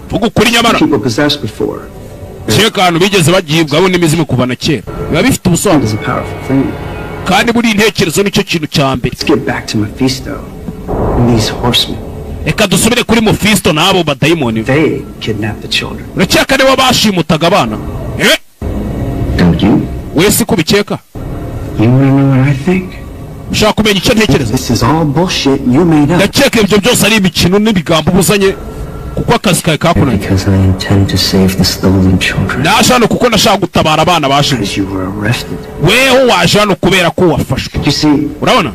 Speaker 1: Vuga kuri nyamara.
Speaker 7: People possessed before.
Speaker 1: Cheka hano bigeze bagibwaho n'imizimu kuva na kera. Biba bifite ubusobanuro. Kandi buri intekerezo nicyo kintu cya mbere.
Speaker 7: Let's get back to Mephisto and these horsemen.
Speaker 1: Eka dusubire kuri Mephisto nabo badayimoni.
Speaker 7: They kidnapped the children.
Speaker 1: Uracheka nibo bashimutaga abana.
Speaker 7: Don't you?
Speaker 1: Wese kubikeka?
Speaker 7: You wanna know what I think?
Speaker 1: Ushaka kumenya icyo ntekereza?
Speaker 7: This is all bullshit you made up.
Speaker 1: Ndakeka ibyo byose ari imikino n'ibigambo ubuzanye kuko akazi kawe kakunanye.
Speaker 7: Because I intend to save the stolen children.
Speaker 1: Naje hano kuko nashaka gutabara abana bashimuse.
Speaker 7: You were arrested.
Speaker 1: Weho waje hano kubera ko wafashwe.
Speaker 7: You see,
Speaker 1: urabona?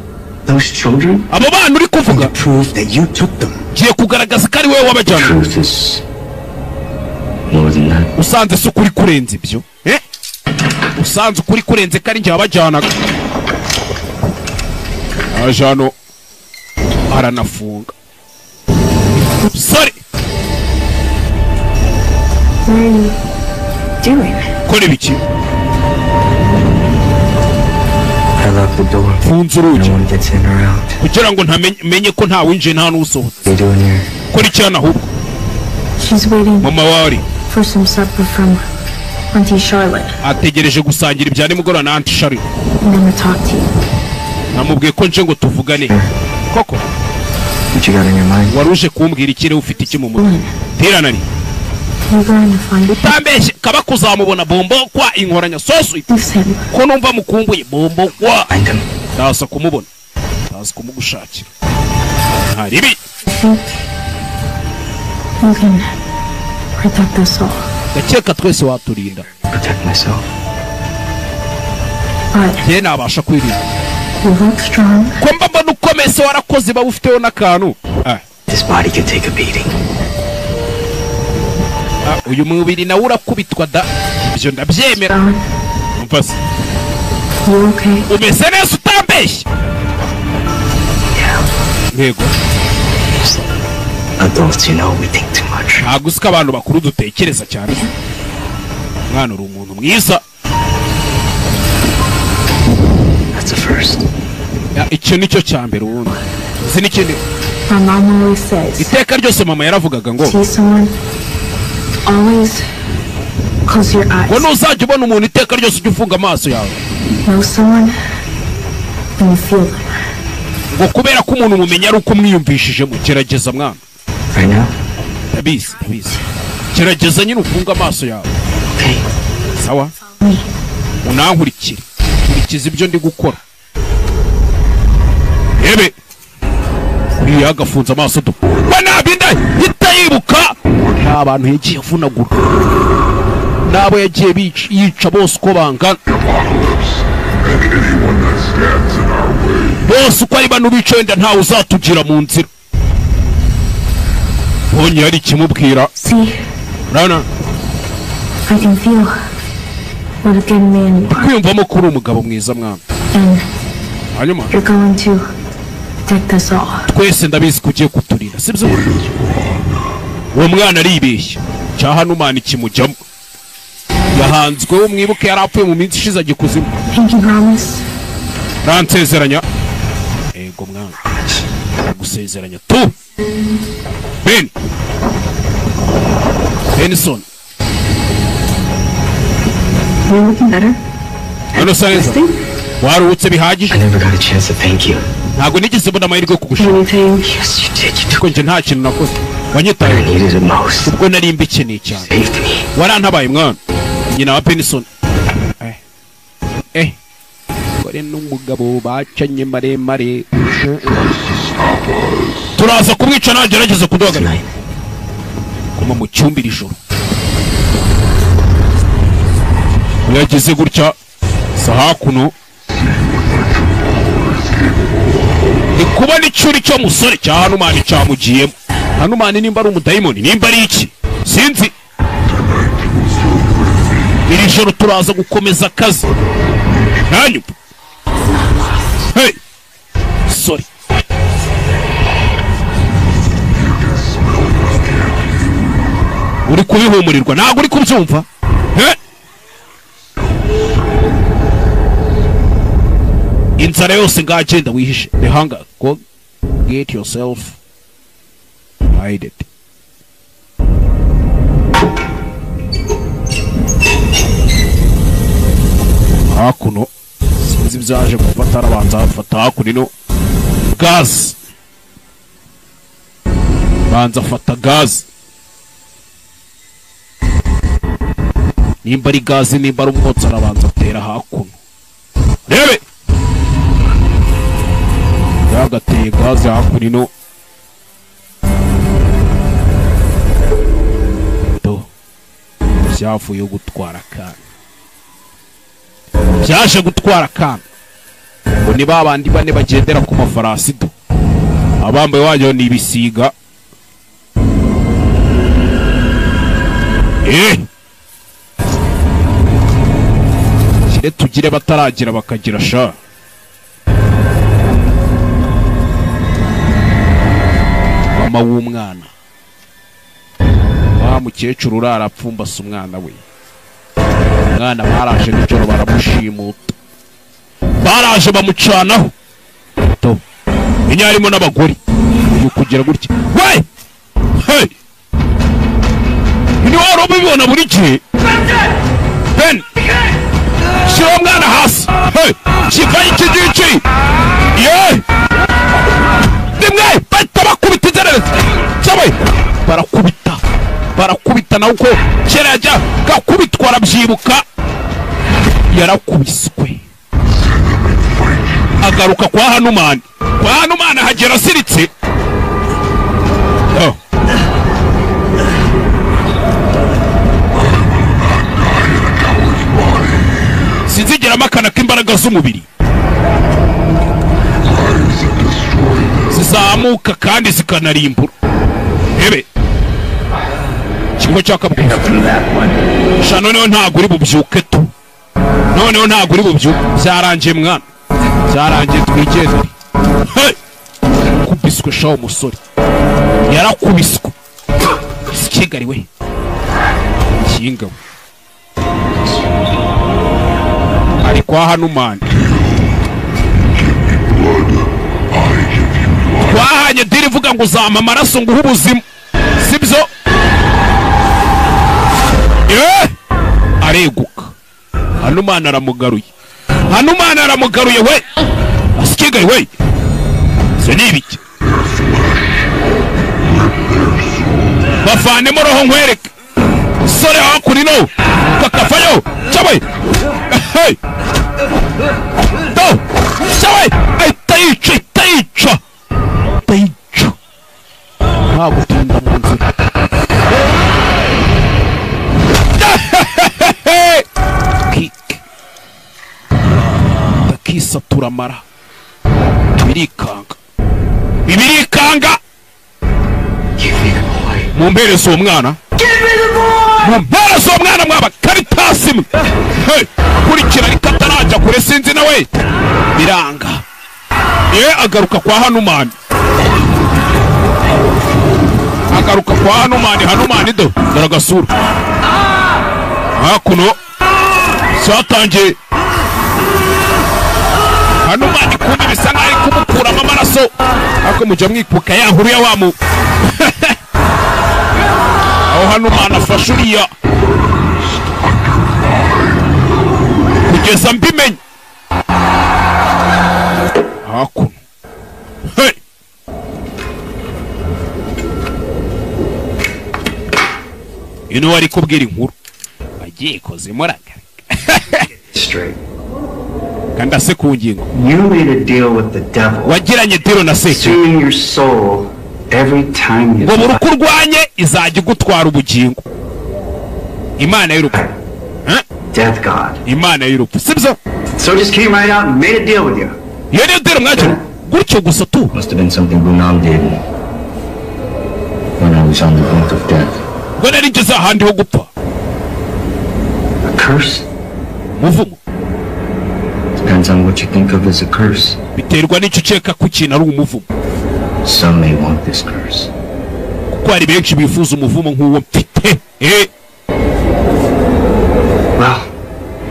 Speaker 7: Those children?
Speaker 1: Abo bana uri kuvuga?
Speaker 7: Prove that you took them.
Speaker 1: Giye kugaragaza ko ari wewe wabajyana.
Speaker 7: Truth is more than that.
Speaker 1: Usanze se kuri kurenza ibyo? Usanze kuri kurenze kari nje abajyanaga. Ajano aranafunga. Sorry.
Speaker 3: What are you doing?
Speaker 1: Kuri biki?
Speaker 5: I lock the door.
Speaker 1: funze
Speaker 5: No
Speaker 1: urugi
Speaker 5: one gets in or out.
Speaker 1: kugira ngo ntamenye ko nta winjiye nta n'usohotse.
Speaker 5: What are you doing here?
Speaker 1: Kora icyana ahubwo.
Speaker 3: She's waiting
Speaker 1: Mama wari
Speaker 3: for some supper from Auntie Charlotte.
Speaker 1: ategereje gusangira ibya nimugoroba na Auntie Charlotte.
Speaker 3: I'm gonna talk to you.
Speaker 1: Namubwiye ko nje ngo tuvugane. Koko
Speaker 5: What you got in your mind?
Speaker 1: waruje kumbwira ikire ufite iki mu mutwe. Tiranari
Speaker 3: You're going to find it.
Speaker 1: utambeshye kaba kuzamubona bombo kwa inkoranya sosu
Speaker 3: You said
Speaker 1: ko numva mukumbuye bombo kwa
Speaker 5: Find him.
Speaker 1: ndaza kumubona ndaza kumugushakira ntaribi.
Speaker 3: I think you can protect us all.
Speaker 1: Ndakeka twese waturinda.
Speaker 5: Protect myself.
Speaker 3: But
Speaker 1: Ye nabasha kwirinda.
Speaker 3: you look strong.
Speaker 1: Ko mba mbona ukomese warakoze babufiteho n'akantu.
Speaker 5: This body can take a beating.
Speaker 1: Uyu mubiri nawe urakubitwa da. Ibyo ndabyemera.
Speaker 3: John,
Speaker 1: Umva se.
Speaker 3: you okay?
Speaker 1: Umeze neza utambeshye. Yego.
Speaker 5: Adults, you know, we think too much.
Speaker 1: Ntabwo usika abantu bakuru dutekereza cyane. Mwana uri umuntu mwiza.
Speaker 5: That's the first.
Speaker 1: Icyo nicyo cya mbere ubundi. Uzi n'ikindi.
Speaker 3: My mom always says,
Speaker 1: Iteka ryose mama yaravugaga ngo
Speaker 3: see someone, always close your eyes.
Speaker 1: ngo nuzajya ubona umuntu iteka ryose ujya ufunga amaso yawe.
Speaker 3: Know someone when you feel them.
Speaker 1: Ngo kubera ko umuntu umumenya ari uko mwiyumvishijemo. Gerageza mwana.
Speaker 5: Right now?
Speaker 1: Ndabizi. Gerageza nyine ufunga amaso yawe.
Speaker 5: Okay.
Speaker 1: Sawa? Unankurikire. Kurikiza ibyo ndi gukora. Yebe. Uriya agafunza amaso do. Banabinda hita yibuka. Abantu yagiye avunagura. Nabo yagiye yica bose uko bangana. Bose uko ari bano bicaye nda ntawe uzatugira mu nzira. Bonye hari kimubwira.
Speaker 3: See,
Speaker 1: Rana.
Speaker 3: I can feel what a good man you are.
Speaker 1: Kwiyumvamo kuri umugabo mwiza mwana.
Speaker 3: And
Speaker 1: Hanyuma
Speaker 3: you're going to protect us all.
Speaker 1: twese ndabizi ko ugiye kuturinda sibyo. Uwo mwana aribeshya cya Hanumani kimujyamo. Yahanzwe wo mwibuke yari apfuye mu minsi ishize agiye kuzimu.
Speaker 3: Pinky promise.
Speaker 1: Ransezeranya. Ego mwana. Gusezeranya tu. Benson.
Speaker 3: You're looking better.
Speaker 1: Hano saneza. Waruhutse bihagije.
Speaker 5: I never got a chance to thank you.
Speaker 1: Ntabwo nigeze mbona amahirwe yo kugushimira.
Speaker 3: Anything.
Speaker 5: Yes, you did. You took
Speaker 1: Ko nje nta kintu nakoze.
Speaker 5: what
Speaker 1: Wanyitaye.
Speaker 5: I needed the most.
Speaker 1: Ubwo nari mbikeneye cyane.
Speaker 5: Saved me.
Speaker 1: Warantabaye mwana. Nyina wa Benson. Gore n'umugabo bacanye maremare. Turaza kumwica nagerageza kuduhagarika.
Speaker 5: Tonight.
Speaker 1: Kuma mu cyumbira ijoro. Yagize gutya saha kuno. Nikubona icyuri cyo musore cya Hanumani cyamugiyemo. Hanumani nimba ari umudayimoni nimba ari iki? Sinzi. Iri joro turaza gukomeza akazi. Nanyupa. Hey. Sorry. Uri kubihumurirwa ntabwo uri kubyumva. Inzara yose ngagenda wihishe. The hunger. Go get yourself hide it. Hakuno sinzi byaje gufata arabanza afata hakuno gas. Banza afata gas. Nimba ari gas nimba ari umwotsi arabanza atera hakuno. Rebe. Yagateye gas hakuno. To. Byavuye gutwara kana. Byaje gutwara kana. Ngo ni babandi bane bagendera ku mafarasi do. Abambaye wayo ni ibisiga. Kire tugire bataragira bakagira sha. Mama w'umwana. Wa mukecuru urarapfumbasa umwana we. Umwana baraje nijoro baramushimuta. baraje bamucanaho to inyarimo n'abagore uyu kugira gutya we hey ni waro bibona buri gihe Ben shira umwana hasi hey kivaye ikigiki ye dimwe bata bakubita inzererezi cyawe barakubita nawe uko kera yajya gakubitwa arabyibuka yarakubiswe agaruka kwa Hanumani hagera asiritse sinzigeramo akana k'imbaraga z'umubiri zizamuka kandi zikanarimbura ebe kimwe cyakabuka sha noneho ntabwo uri bubyuke tu noneho ntabwo uri bubyuke byarangiye mwana byarangiye twigeze kubiswe sha umusore yarakubiswe Kigali we kinga ari kwa Hanumani twahanye diri vuga ngo uzampa amaraso nguhe ubuzima sibyo areguka Hanumani aramugaruye we Kigali we se nibiki bavanemo roho nkwereke sore hakurino kakavayo cyawe hey do cyawe tayica ntabwo tinda mu nzira takisatura mara ibirikanga mumpereza uwo mwana mwaba Karitasi kurikira ariko atarajya kure sinzi nawe biranga agaruka kwa Hanumani Hanumani do daragasura hakuno cyatangiye Hanumani kumbe bisa nk'ari kumukuramo amaraso ariko mujya mwikuka ya nkuru ya wamu aho Hanumani afashe uriya kugeza mbimenye hakuno hey ino wari kubwira inkuru agiye koze moraga kandi ase ku ngingo wagiranye deal na Seke ngo buruko urwanye izajya gutwara ubugingo Imana y'urupfu
Speaker 7: Death God.
Speaker 1: Imana y'urupfu sibyo
Speaker 7: So just came right out and made a deal with you.
Speaker 1: Yari deal mwajya gutyo gusa tu
Speaker 5: Must have been something Brunam did when I was on the brink of death.
Speaker 1: Ngo nari ngeze ahandi ho gupfa.
Speaker 7: A curse?
Speaker 1: Muvumo.
Speaker 5: Depends on what you think of as a curse.
Speaker 1: Biterwa n'icyo ukeka ku kintu ari umuvumo.
Speaker 5: Some may want this curse.
Speaker 1: Kuko hari benshi bifuza umuvumo nk'uwo mfite.
Speaker 7: Well,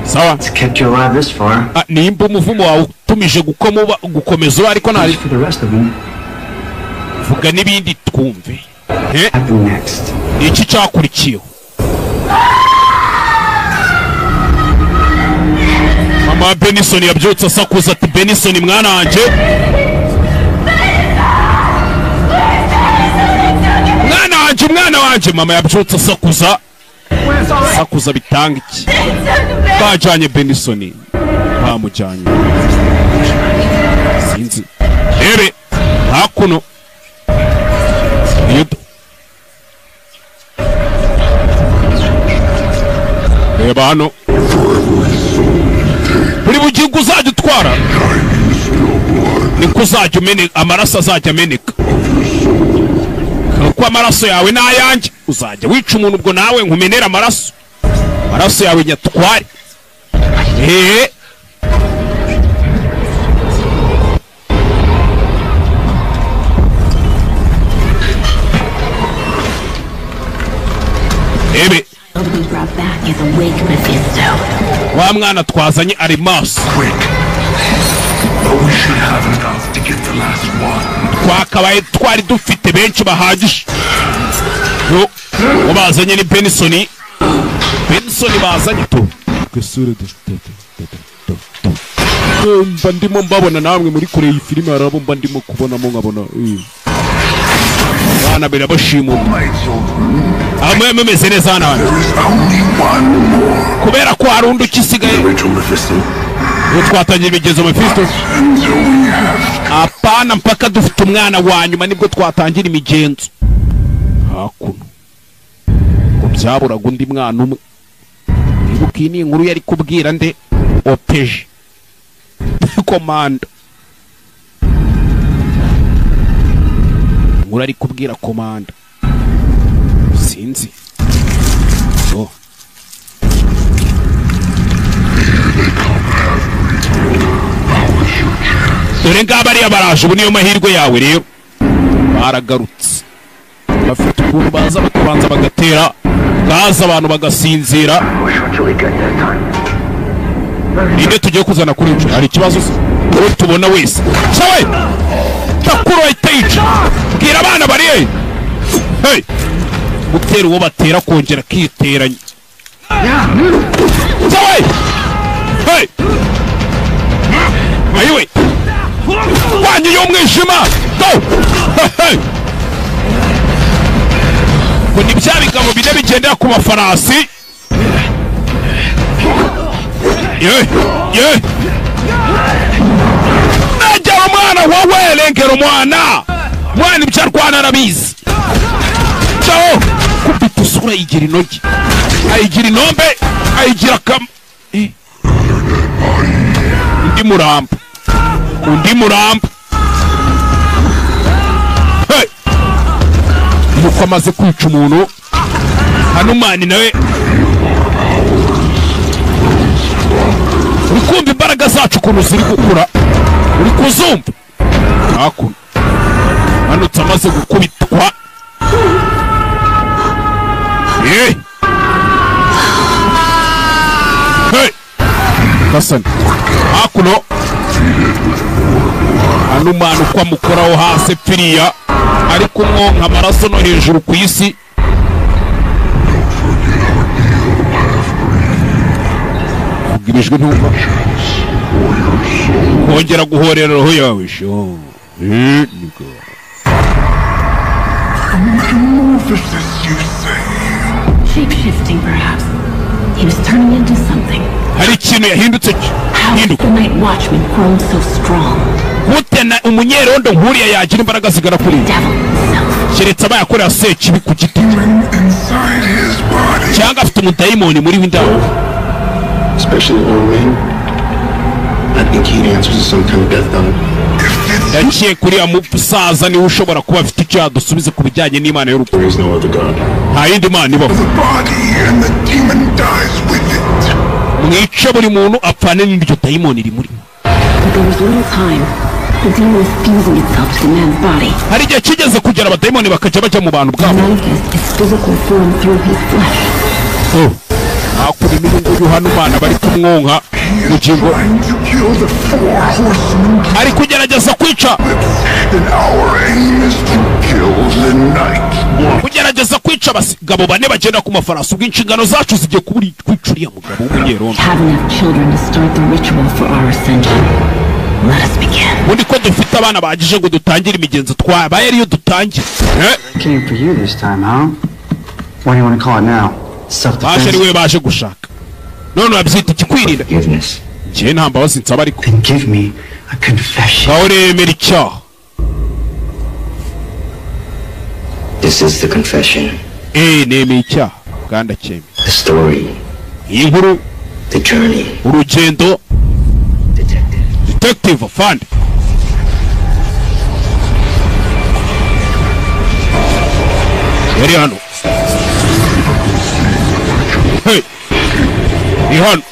Speaker 1: sawa.
Speaker 7: It's kept you alive this far.
Speaker 1: Nimba umuvumo wawe utumije gukomeza ariko ntari
Speaker 7: for the rest of them.
Speaker 1: Vuga n'ibindi twumve.
Speaker 7: Happen next.
Speaker 1: Iki cyakurikiyeho. Mama Benison yabyutse asakuza ati Benison mwana wanje. Mwana wanje mama yabyutse asakuza bitanga iki. Bajanye Benison. Bamujanye. Sinzi. Ere hakuno. Yudo. Reba hano. Buri bugingo uzajya utwara niko uzajya umeneka, amaraso azajya ameneka. Kuko amaraso yawe n'ayanjye uzajya wica umuntu ubwo nawe nkumenera amaraso yawe nyatware. Ebe wa mwana twazanye ari maso. twakabaye twari dufite benshi bahagije. Bazanye ni Benson bazanye tu mba ndimo mbabona namwe muri kure iyi filime harabo mba ndimo kubonamo nkabona bana birabashimura amwe mumeze neza hano kubera ko hari undi ukisigaye twatangiye ibigezo Mephisto apana mpaka dufite umwana wa nyuma nibwo twatangira imigenzo hakuno ngo byaburaga undi mwana umwe ibuka iyi ni inkuru yari kubwira nde opeje komanda inkuru ari kubwira komanda sinzi dore ngaba ariya baraje ubu niyo mahirwe yawe rero baragarutse bafite ukuntu baza bakabanza bagatera gaza abantu bagasinzira ninde tugiye kuzana kuri ico hari ikibazo se uwo tubona wese sawe takuro iteje bwira abana bari hey gutera uwo batera kongera kiteranya sawe hey ayiwe wanyu y'umwijima go hey ngo ni bya bigabo bine bigendera ku mafarasi najya umwana wowe rengera umwana ibyo arwana arabizi cyaho kubita usura yigira inogi ayigira inombe ayigira kama undi murambo nuko amaze kwica umuntu Hanumani nawe uri kumva imbaraga zacu ukuntu ziri gukura uri kuzumva hakuno manutse amaze gukubitwa Hassan hakuno Hanumani uko amukoraho hasi piriya ari kumwonka amaraso no hejuru ku isi ubwibijwe ntumva kongera guhorera roho yawe sho
Speaker 8: Shape-shifting, perhaps. He was turning into something.
Speaker 1: hari ikintu yahindutse
Speaker 8: The night watchman grown so strong.
Speaker 1: gutena umunyerondo nkuriya yagira imbaraga zigara kuri keretse aba yakorera sekibi ku giti cyangwa afite umudayimoni muri w'indabo yaciye kuri ya musaza niwe ushobora kuba afite icyo yadusubize ku bijyanye n'imana y'urupfu nta yindi mana ibaho mwice buri muntu apfane n'iryo dayimoni rimurimo hari igihe kigeze kugera abadayimoni bakajya bajya mu bantu bwabo hakuri n'uyu Hanumani bari kumwonka mu kingo ari kugerageza kwica abagabo bane bagenda ku mafarasi ubwo inshingano zacu zigiye kwica uriya mugabo w'umunyerondo ubundi ko dufite abana bahagije ngo dutangire imigenzo twabaye ariyo dutangira baje ari we baje gushaka none urabyita ikikwirinda njye nta mbabazi nsaba ariko ngaho remera icyaha nemeye icyaha kandi acyemeye iyi nkuru urugendo detective fund yari hano hano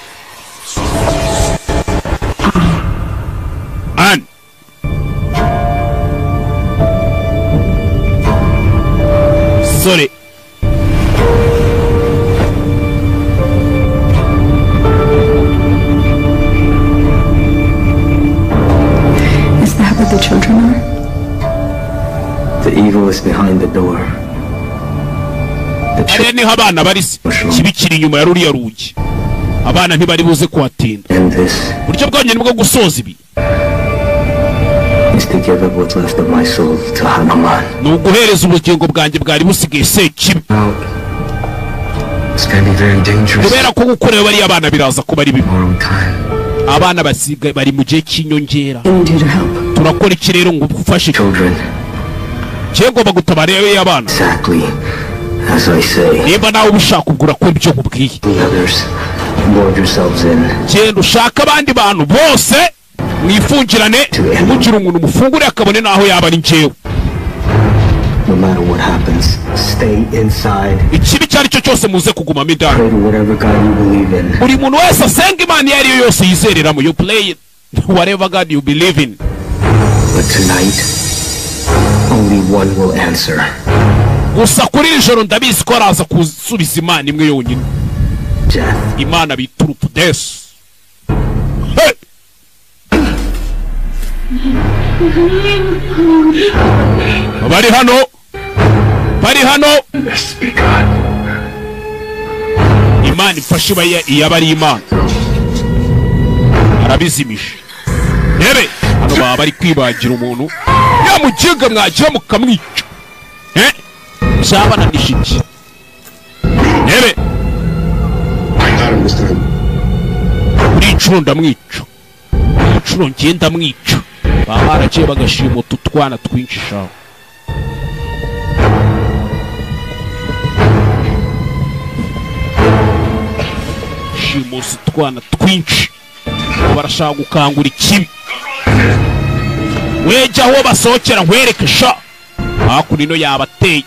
Speaker 1: Anne sorry
Speaker 3: children are?
Speaker 5: The evil is behind the door. The
Speaker 1: Ari ni abana bari kibikiri inyuma ya ruriya rugi. Abana ntibari buze kwatinda.
Speaker 5: and this
Speaker 1: Buryo bwonyine bwo gusoza ibi.
Speaker 5: is to give up what's left of my soul to Hanuman.
Speaker 1: Nuguhereza ubugingo bwanjye bwari busigaye Sekibi.
Speaker 7: Now, it's gonna be very dangerous.
Speaker 1: Kubera ko gukorera bari abana biraza kuba ari bibi.
Speaker 7: Borrowed time.
Speaker 1: Abana basigaye bari mu gihe cy'inyongera.
Speaker 3: What can we do to help?
Speaker 1: Turakora iki rero ngo ufashe
Speaker 5: Children,
Speaker 1: cyangwa bagutabara yewe abana.
Speaker 5: exactly as I say.
Speaker 1: Niba nawe ubishaka ugura ko ibyo nkubwiye.
Speaker 5: The others, board yourselves in.
Speaker 1: Genda ushaka abandi bantu bose mwifungirane mugira umuntu mufungure akabone naho yaba ari njyewe.
Speaker 5: No matter what happens, stay inside.
Speaker 1: Ikibi cyari cyo cyose muze kugumamo indani.
Speaker 5: Pray to whatever God you believe in.
Speaker 1: Buri muntu wese asenga imana iyo ariyo yose yizereramo. You play whatever God you believe in.
Speaker 5: But tonight, only one will answer.
Speaker 1: Gusa kuri iri joro ndabizi ko araza kusubiza imana imwe yonyine.
Speaker 5: Death.
Speaker 1: Imana bita urupudesi. Hey! Bari hano
Speaker 2: Blessed be God.
Speaker 1: Imana ifashe iyaba ari imana arabizimije. Rebe hano baba bari kwibagira umuntu yamugiga mwagira mukamwica. Byabana nishiki. Rebe
Speaker 2: I got him this time.
Speaker 1: kuri inshuro ndamwica. Inshuro ngenda mwica. Baba baragiye bagashima utu twana twinshi shaho. Shimusi twana twinshi. Barashaka gukangura ikibi. Weja aho basohokera nkwereke sha. Hakunino yabateye.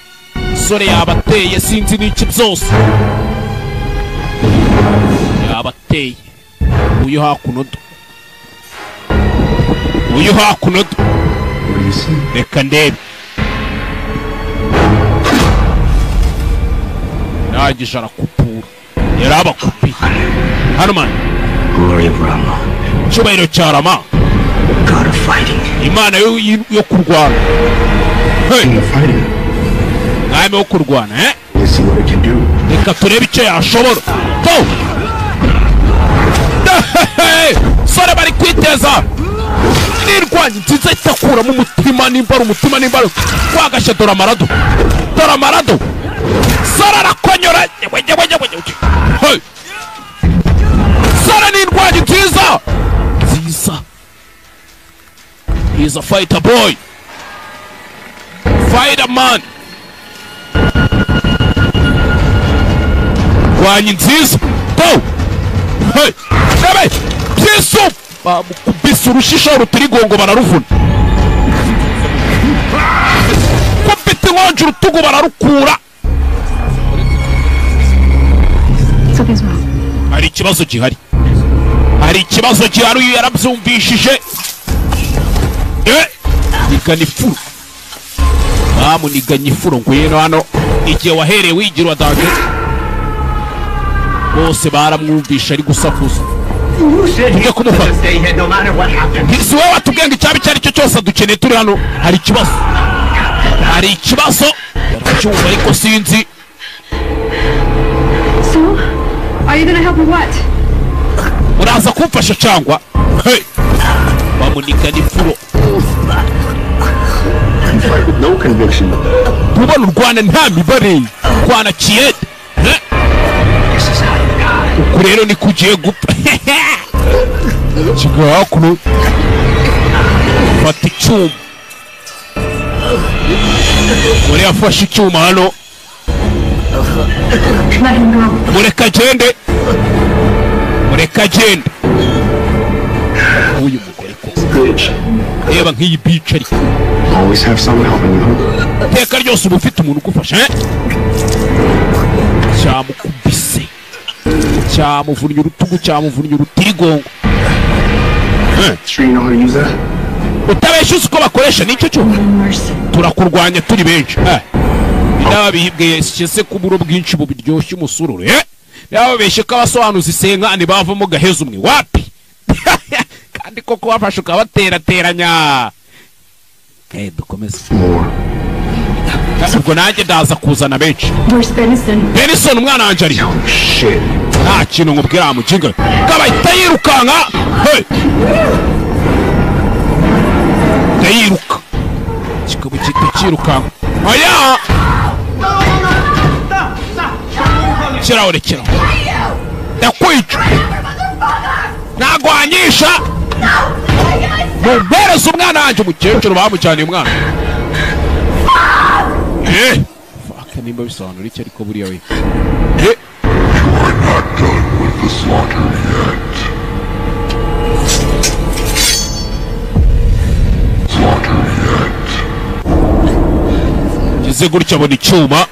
Speaker 1: Sore yabateye sinzi n'iki byose. Yabateye. Uyu hakuno.
Speaker 2: What do you see?
Speaker 1: Reka ndebe. Nagije arakupura. Yarabakupiye. Hanuman.
Speaker 5: Glory of Rama.
Speaker 1: Cyubahiro cya Rama.
Speaker 5: God of fighting.
Speaker 1: Imana yo kurwana.
Speaker 2: King of fighting.
Speaker 1: Mwami wo kurwana,
Speaker 2: Let's see what it can do.
Speaker 1: Reka turebe icyo yashobora. Go! Sore bari kwiteza. Nirwanye nziza itakuramo umutima n'imbaro umutima n'imbaro. Kwagashya Doramarado. Doramarado. Sore arakonyora. Hey! Sore nirwanye nziza. Nziza. He's a fighter boy. Fighter man. Rwanye nziza. Go! Hey! Rebe! Yesu! Bamukubise urushisho rutirigongo bararuvuna. Kubita inkonji urutugu bararukura.
Speaker 3: Something's wrong.
Speaker 1: Hari ikibazo gihari. Hari ikibazo gihari uyu yarabyumvishije. Nigana ifuro. Bamuniganye ifuro ngwino hano. Igihe wahereye wigira wadage. Bose baramwumvisha ari gusakuza. Tujye kumufata. Si wowe watubwiye ngo icyabi icyo ari cyo cyose dukeneye turi hano. Hari ikibazo. Hari ikibazo. Yaracyumva ariko sinzi.
Speaker 3: So, are you gonna help or what?
Speaker 1: Uraza kumfasha cyangwa? Hey! Bamuniganye ifuro.
Speaker 2: You fight with no conviction.
Speaker 1: Tubona urwana nta mibare. Urwana kiyede. Uku rero ni kugiye gupfa. Kiga hakuno. Fata icyuma. Uri afashe icyuma hano.
Speaker 3: Let him go.
Speaker 1: Mureka agende. Mureka agende. Uyu mugore ko.
Speaker 2: Bitch.
Speaker 1: Reba nk'iyi bica ariko.
Speaker 2: Always have someone helping you.
Speaker 1: Teka ryose uba ufite umuntu ugufasha. Cyamukubise. Cyamuvunnye urutugu cyamuvunnye urutirigongo.
Speaker 2: Sure you know how to use that?
Speaker 1: Utabeshye uko bakoresha nicyo cyo. Turakurwanya turi benshi. Ndaba bihibwe cyese kuburo bwinshi bubiryoshye umusururu. Yababeshye ko abasobanuzi senkani bavamo gaheza umwe. Wapi? Kandi koko bafashe ukabaterateranya. dukomeze ubwo nanjye ndaza kuzana benshi.
Speaker 3: Where's Benison?
Speaker 1: Benison umwana wanjye ari nta kintu nkubwira mukinga kabahita yirukanka. Ndayiruka kikaba kirukanka. Oya kiraorekera ndakwica nagwanyisha mumpereza umwana wanjye. Umukecuru bamujyaniye umwana. Fuck, nimba bisobanura iki ariko buriya we. Gize gutya abona icyuma.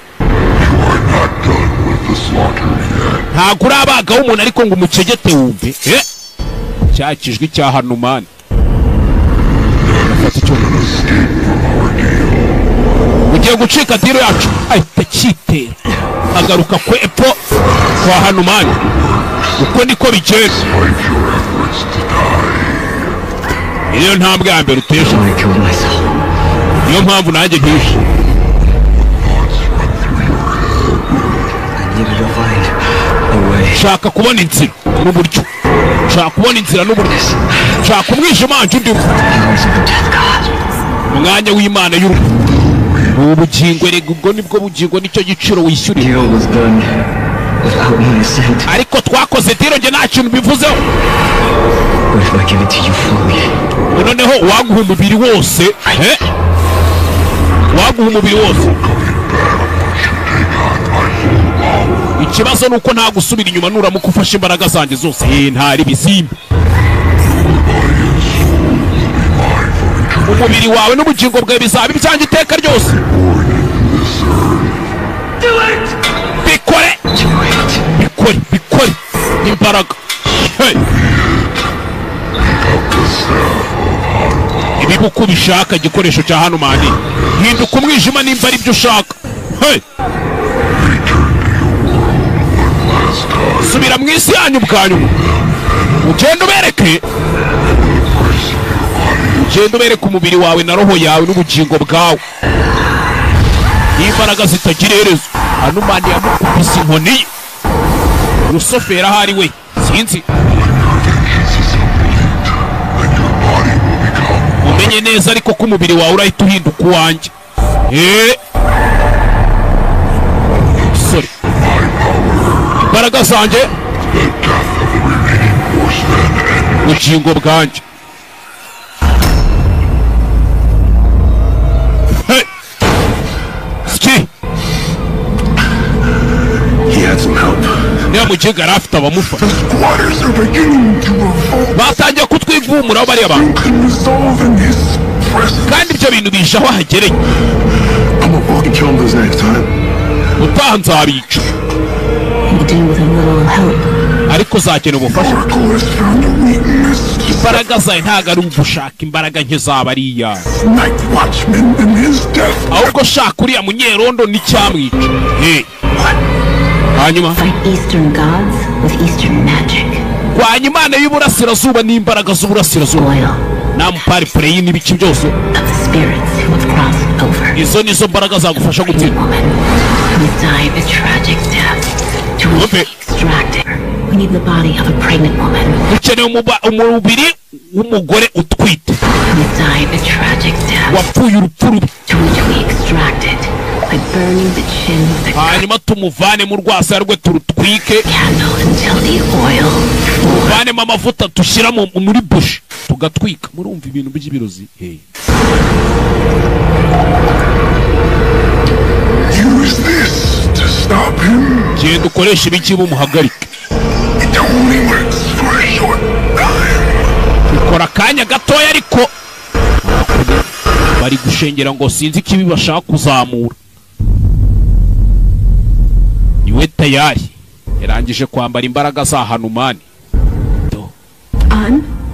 Speaker 1: Ntabwo urabagaho umuntu ariko ngo umucegete wumve. Cyakijwe cya Hanumani. Ugiye gucika diro yacu ahita kitera agaruka ku epfo kwa Hanumani. Uko niko bigenda. Iyo ntambwe ya mbere utesha. Niyo mpamvu nanjye ntishe. Shaka kubona inzira n'uburyo. Shaka kubona inzira n'uburyo. Shaka umwijima wanjye undi umwanya w'Imana y'urugo. Ubugingo rega ubwo nibwo bugingo nicyo giciro wishyurira. Ariko twakoze diro nge nta kintu bivuzeho. Noneho waguha umubiri wose. Waguha umubiri wose. Ikibazo nuko nta gusubira inyuma nuramuka ufashe imbaraga zanjye zose. Ntari bizimba. Umubiri wawe n'ubugingo bwawe bizaba ibyanjye iteka ryose. Bikore imbaraga. Ibi uko ubishaka igikoresho cya Hanumani. Hinduka umwijima nimba ari byo ushaka. Subira mu isi yanyu bwanyu. Ugenda ubereke umubiri wawe na roho yawe n'ubugingo bwawe. Imbaraga zitagira iherezo. Hanumani yamukubise inkoni. Rusofera ahari we sinzi. Umenye neza ariko ko umubiri wawe urahita uhinduka uwanjye. Sorry. Imbaraga zanjye ubugingo bwanjye. Niya mukiga arafite abamufasha. Batangiye kutwivumuraho bariya bantu. Kandi ibyo bintu bisha aho hagereye. Utaha nzabica. Ariko uzakena ubufasha. Imbaraga zawe ntabwo ari ugushaka imbaraga nke zaba ari iyawe. Ahubwo shaka uriya munyerondo n'icyamwica. Hanyuma kwanya Imana y'uburasirazuba n'imbaraga z'uburasirazuba. Nampari play n'ibiki byose. Izo nizo mbaraga zagufasha gutsinda. Ukeneye umubiri w'umugore utwite wapfuye urupfu rubi. Hanyuma tumuvane mu rwasa rwe turutwike. Tuvanemo amavuta dushyira muri bushi tugatwika. Murumva ibintu by'ibirozi. Genda ukoresha ibiki bumuhagarike. Bikora akanya gatoya ariko bari gushengera ngo sinzi ikibi bashaka kuzamura. Niwe tayari yarangije kwambara imbaraga za Hanumani.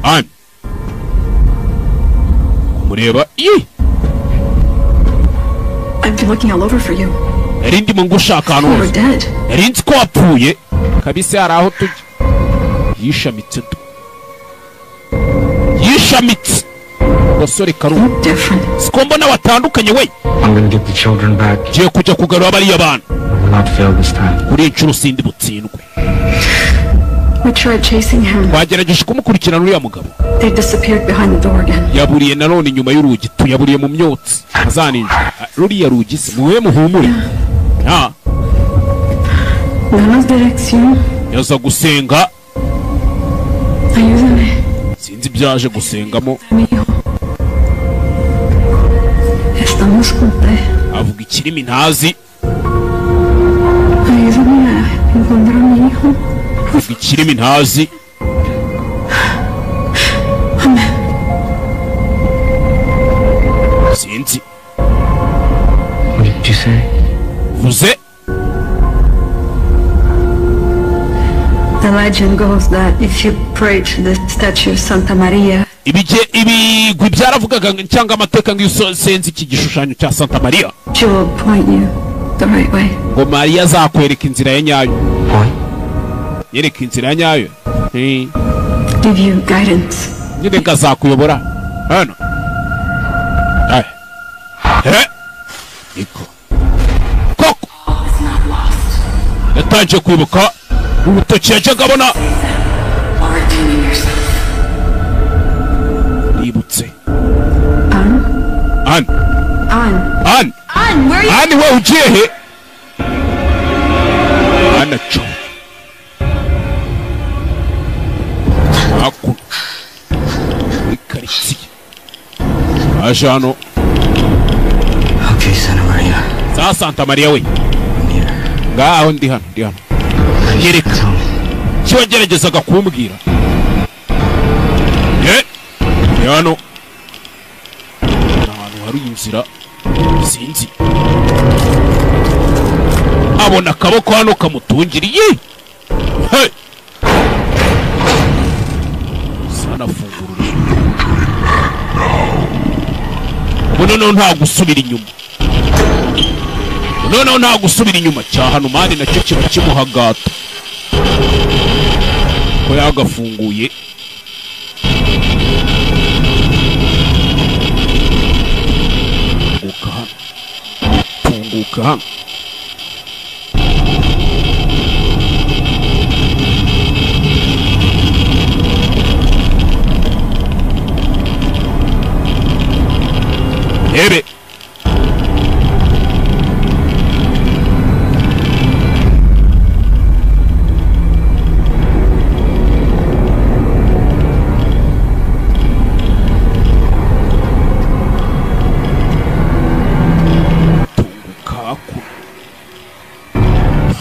Speaker 1: An kumureba.
Speaker 3: I've been looking all over for you.
Speaker 1: Erindi mungu shaka hano hose. Erinzi ko wapfuye kabisa. Yari aho tujya yishamitse. Basore Karu. Siko mbona watandukanye we.
Speaker 5: I'm gonna get the children back.
Speaker 1: Je kujya kugarura bari abantu.
Speaker 5: I will not fail this time.
Speaker 1: Kuri inshuro sindi butsindwe.
Speaker 3: We tried chasing him.
Speaker 1: Twagerageje kumukurikirana uriya mugabo.
Speaker 3: They disappeared behind the door again.
Speaker 1: Yaburiye nanone inyuma y'urugi, tuyaburiye mu myotsi. Azaninjira. Ruriya rugi se muwe muhumure. Ha.
Speaker 3: Nana's direction.
Speaker 1: Yaza gusenga.
Speaker 3: Ayúdame.
Speaker 1: Sinzi byaje gusengamo.
Speaker 3: Amigo. Estamos juntos.
Speaker 1: Avuga ikirimi ntazi.
Speaker 3: Ayúdame a encontrar a mi hijo.
Speaker 1: Avuga ikirimi ntazi.
Speaker 3: Amen.
Speaker 1: Sinzi.
Speaker 5: What did you say?
Speaker 1: Vuze.
Speaker 3: The legend goes that if you pray to the statue of Santa Maria,
Speaker 1: ibigwi byaravugaga cyangwa amateka ngo senzi iki gishushanyo cya Santa Maria,
Speaker 3: she will point you the right way.
Speaker 1: ngo Maria azakwereka inzira ya nyayo. Yereka inzira ya nyayo.
Speaker 3: Give you guidance.
Speaker 1: Nyine ngazakuyobora. Hano. Iko. Koko. Natangiye kwibuka urutoki yajyaga abona. Ributse. An, where are you? Where ugiye he? Anacho. Aku. Ikarisi. Ajano.
Speaker 5: Okay, Santa Maria.
Speaker 1: Sa Santa Maria we. Ngaho ndi hano. Yereka. Cyo ngeragezaga kumbwira. Hano. Ahantu hari inzira. Sinzi. Abona akaboko hano kamutungiriye. Hey. Sana fungurura. Noneho nta gusubira inyuma. Noneho nta gusubira inyuma cya Hanumani nacyo kiba kimuhagata. Ko yagafunguye. Tunguka hano. Ebe.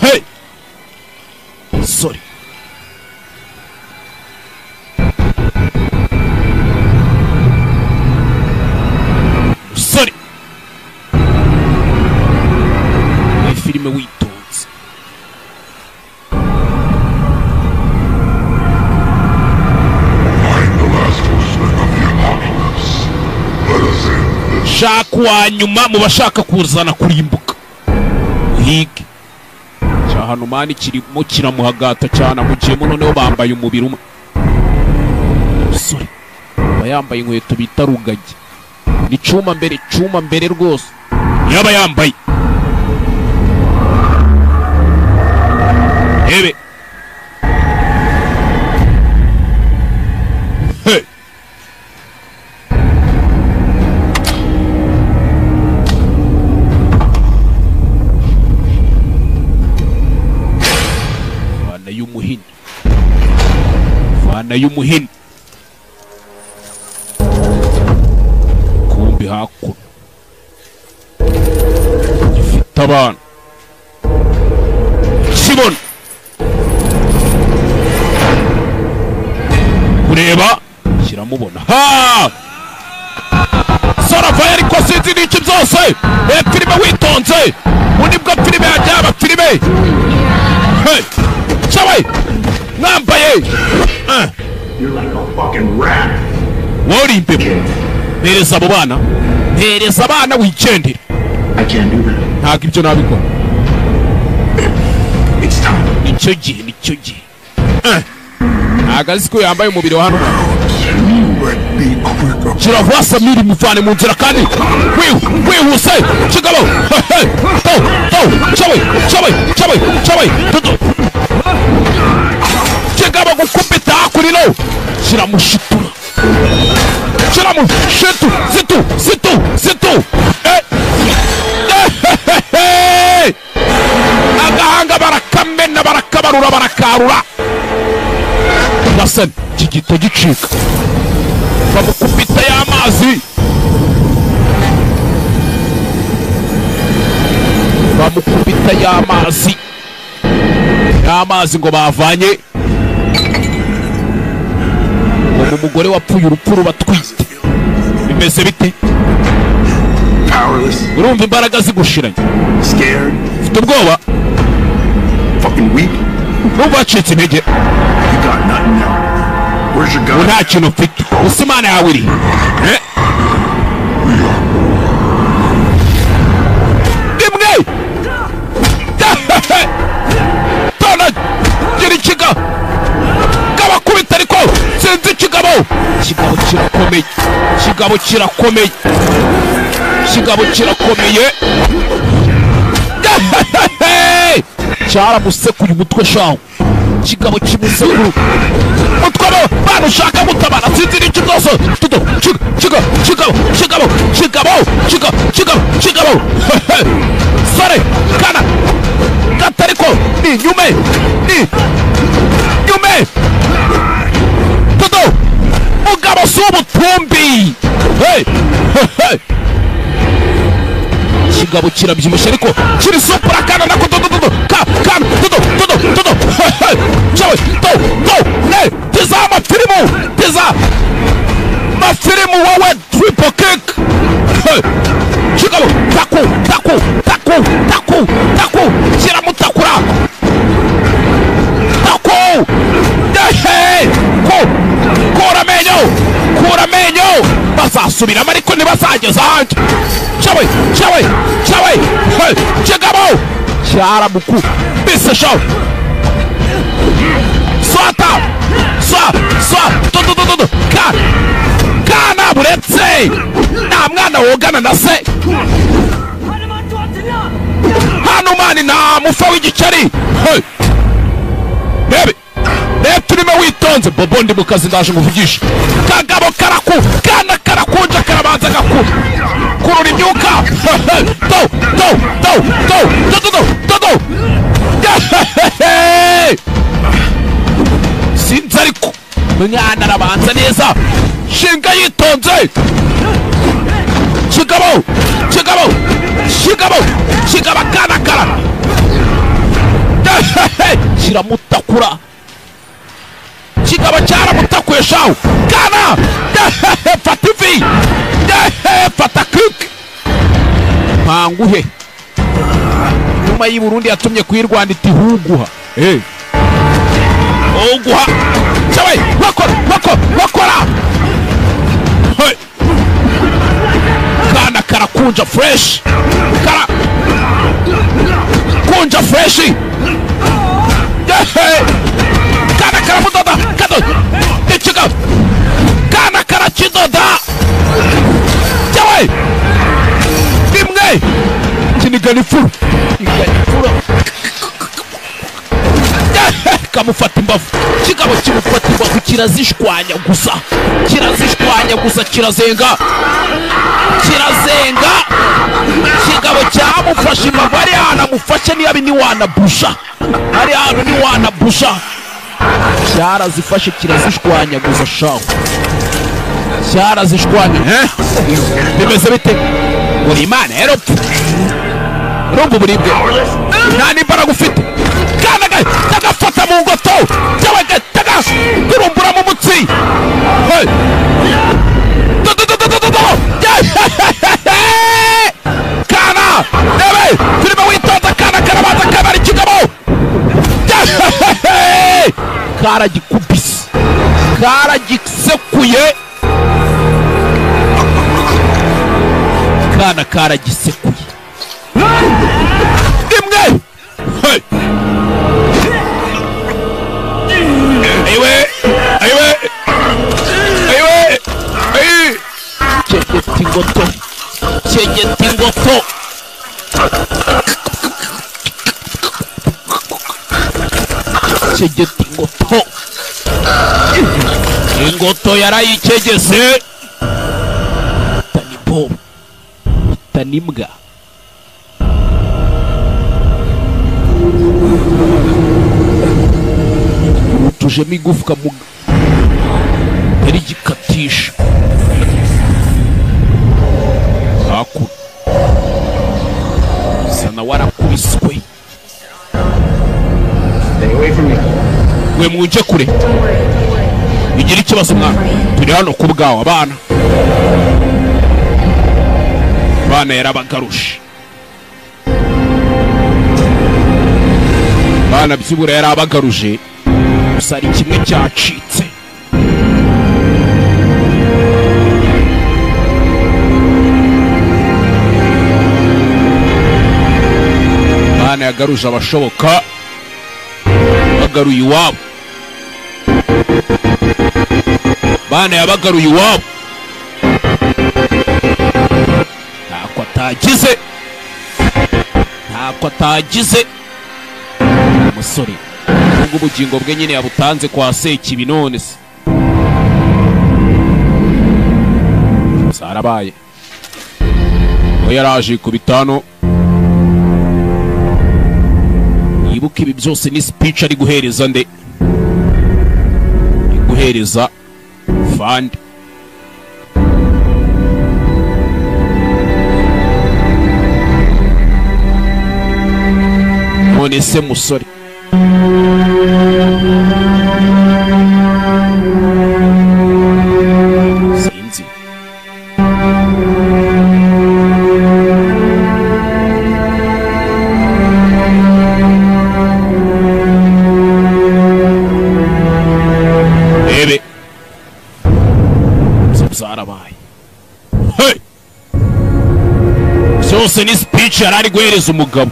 Speaker 1: Hey! Sorry. Sorry. Ni filime witonze. Shaka wa nyuma mu bashaka kuzana kurimbuka. Hige. Cya Hanumani kirimo kiramuhagata cyane mugiyemo noneho bambaye umubiri umwe. Sorry. Bayambaye inkweto bita rugagi. Ni cuma mbere rwose. Yaba yambaye. Ebe. Hey. Vana y'umuhini. Kumbi hakuno. Gifite abana. Simon. Kureba. Kiramubona. Ha! Sarava yari kosinzi n'iki byose. Filime witonze. Undi bwa filime yajyaba filime. Hey! Chawe! Nambaye!
Speaker 2: You're like a fucking rat.
Speaker 1: Wori impepo. Pereza abo bana. Pereza abana weekend.
Speaker 2: I can't do that.
Speaker 1: Ntabwo ibyo nabikora.
Speaker 2: It's time.
Speaker 1: Nicyo gihe. Ntabwo azi ko yambaye umubiri wa hano.
Speaker 2: You would be
Speaker 1: kiravuga Samiri muvane mu nzira kandi wihuse kigabo chawe kigabo gukubita hakurino kiramushitura zitu agahanga barakamena barakabarura barakarura Hassan kigito gicika bamukubita y'amazi y'amazi ngo bavanye ngo umugore wapfuye urupfu rubatwite bimeze bite urumva imbaraga zigushiranye ufite ubwoba urumva wacitse intege nta kintu ufite gusa imana yawe iri rimwe tona gira ikiga kabakubita ariko sinzi kigabo kirakomeye cyaramusekuye umutwe shaho kigabo kimusekuru mutwabo bana ushaka mutabara sinzi n'icyo rwose kigabo sore kana gatariko ni nyume todo mugabo subutumbi kigabo kirabyibushye ariko kiri supura kana nako todo chawe ne tiza mafirimu wowe triple kick kigabo taku kiramutakura kura menyo bazasubiramo ariko ntibazageza hanjye chawe kigabo cyaramuku bise shaw swata kana buretse nta mwana wogana na se hano mani nta mufa w'igiceri rebe turimo witonze bobo ndi mu kazi ndaje nguvugisha kagabo kana karakunja karabanza kurura imyuka sinzi ariko mwana arabanza neza shinga yitonze kigabo kana kiramutakura kigabo cyaramutakuye shaho kana fata ivi fata kick mpanguhe nyuma y'i Burundi yatumye kuyirwanda iti huguha uguha chawe wakora kana karakunja fresh kunja fresh kana karamudoda ikiga kana karakidoda chawe rimwe kinigana ifuru kamufata imbavu kigabo kimufata imbavu kirazishwanya gusa kirazenga kigabo cyamufashe imbavu ari hana mufashe niyabi ni wana busha cyarazifashe kirazishwanya gusa shaho cyarazishwanya bimeze bite uri imana eropfu urumva uburibwe nta n'imbaraga ufite tagafata mu ngoto kurumbura mu mutsi kana rebe turimo witonda kana karabanza kabari kigabo karagikubise karagisekuye kana karagisekuye imwe ingoto cegeta ingoto yarayicegese tanibo tanibwa tujemo igufwa mu yari gikatisha haku sana warakubiswe we mwuje kure igira ikibazo mwana turi hano ku bwawe abana yarabagarushe bana byibura yarabagaruje gusa ari kimwe cyacitse bana yagaruje abashoboka bagaruye iwabo bana yabagaruye iwabo ntako atagize umusore ubwo ubugingo bwe nyine yabutanze kwa Sekibi none se zarabaye we yaraje ku bitano yibuka ibi byose ni speech ari guhereza nde guhereza fund none se musore sinzi bebe zarabaye hey zose ni speech yarari guhereza umugabo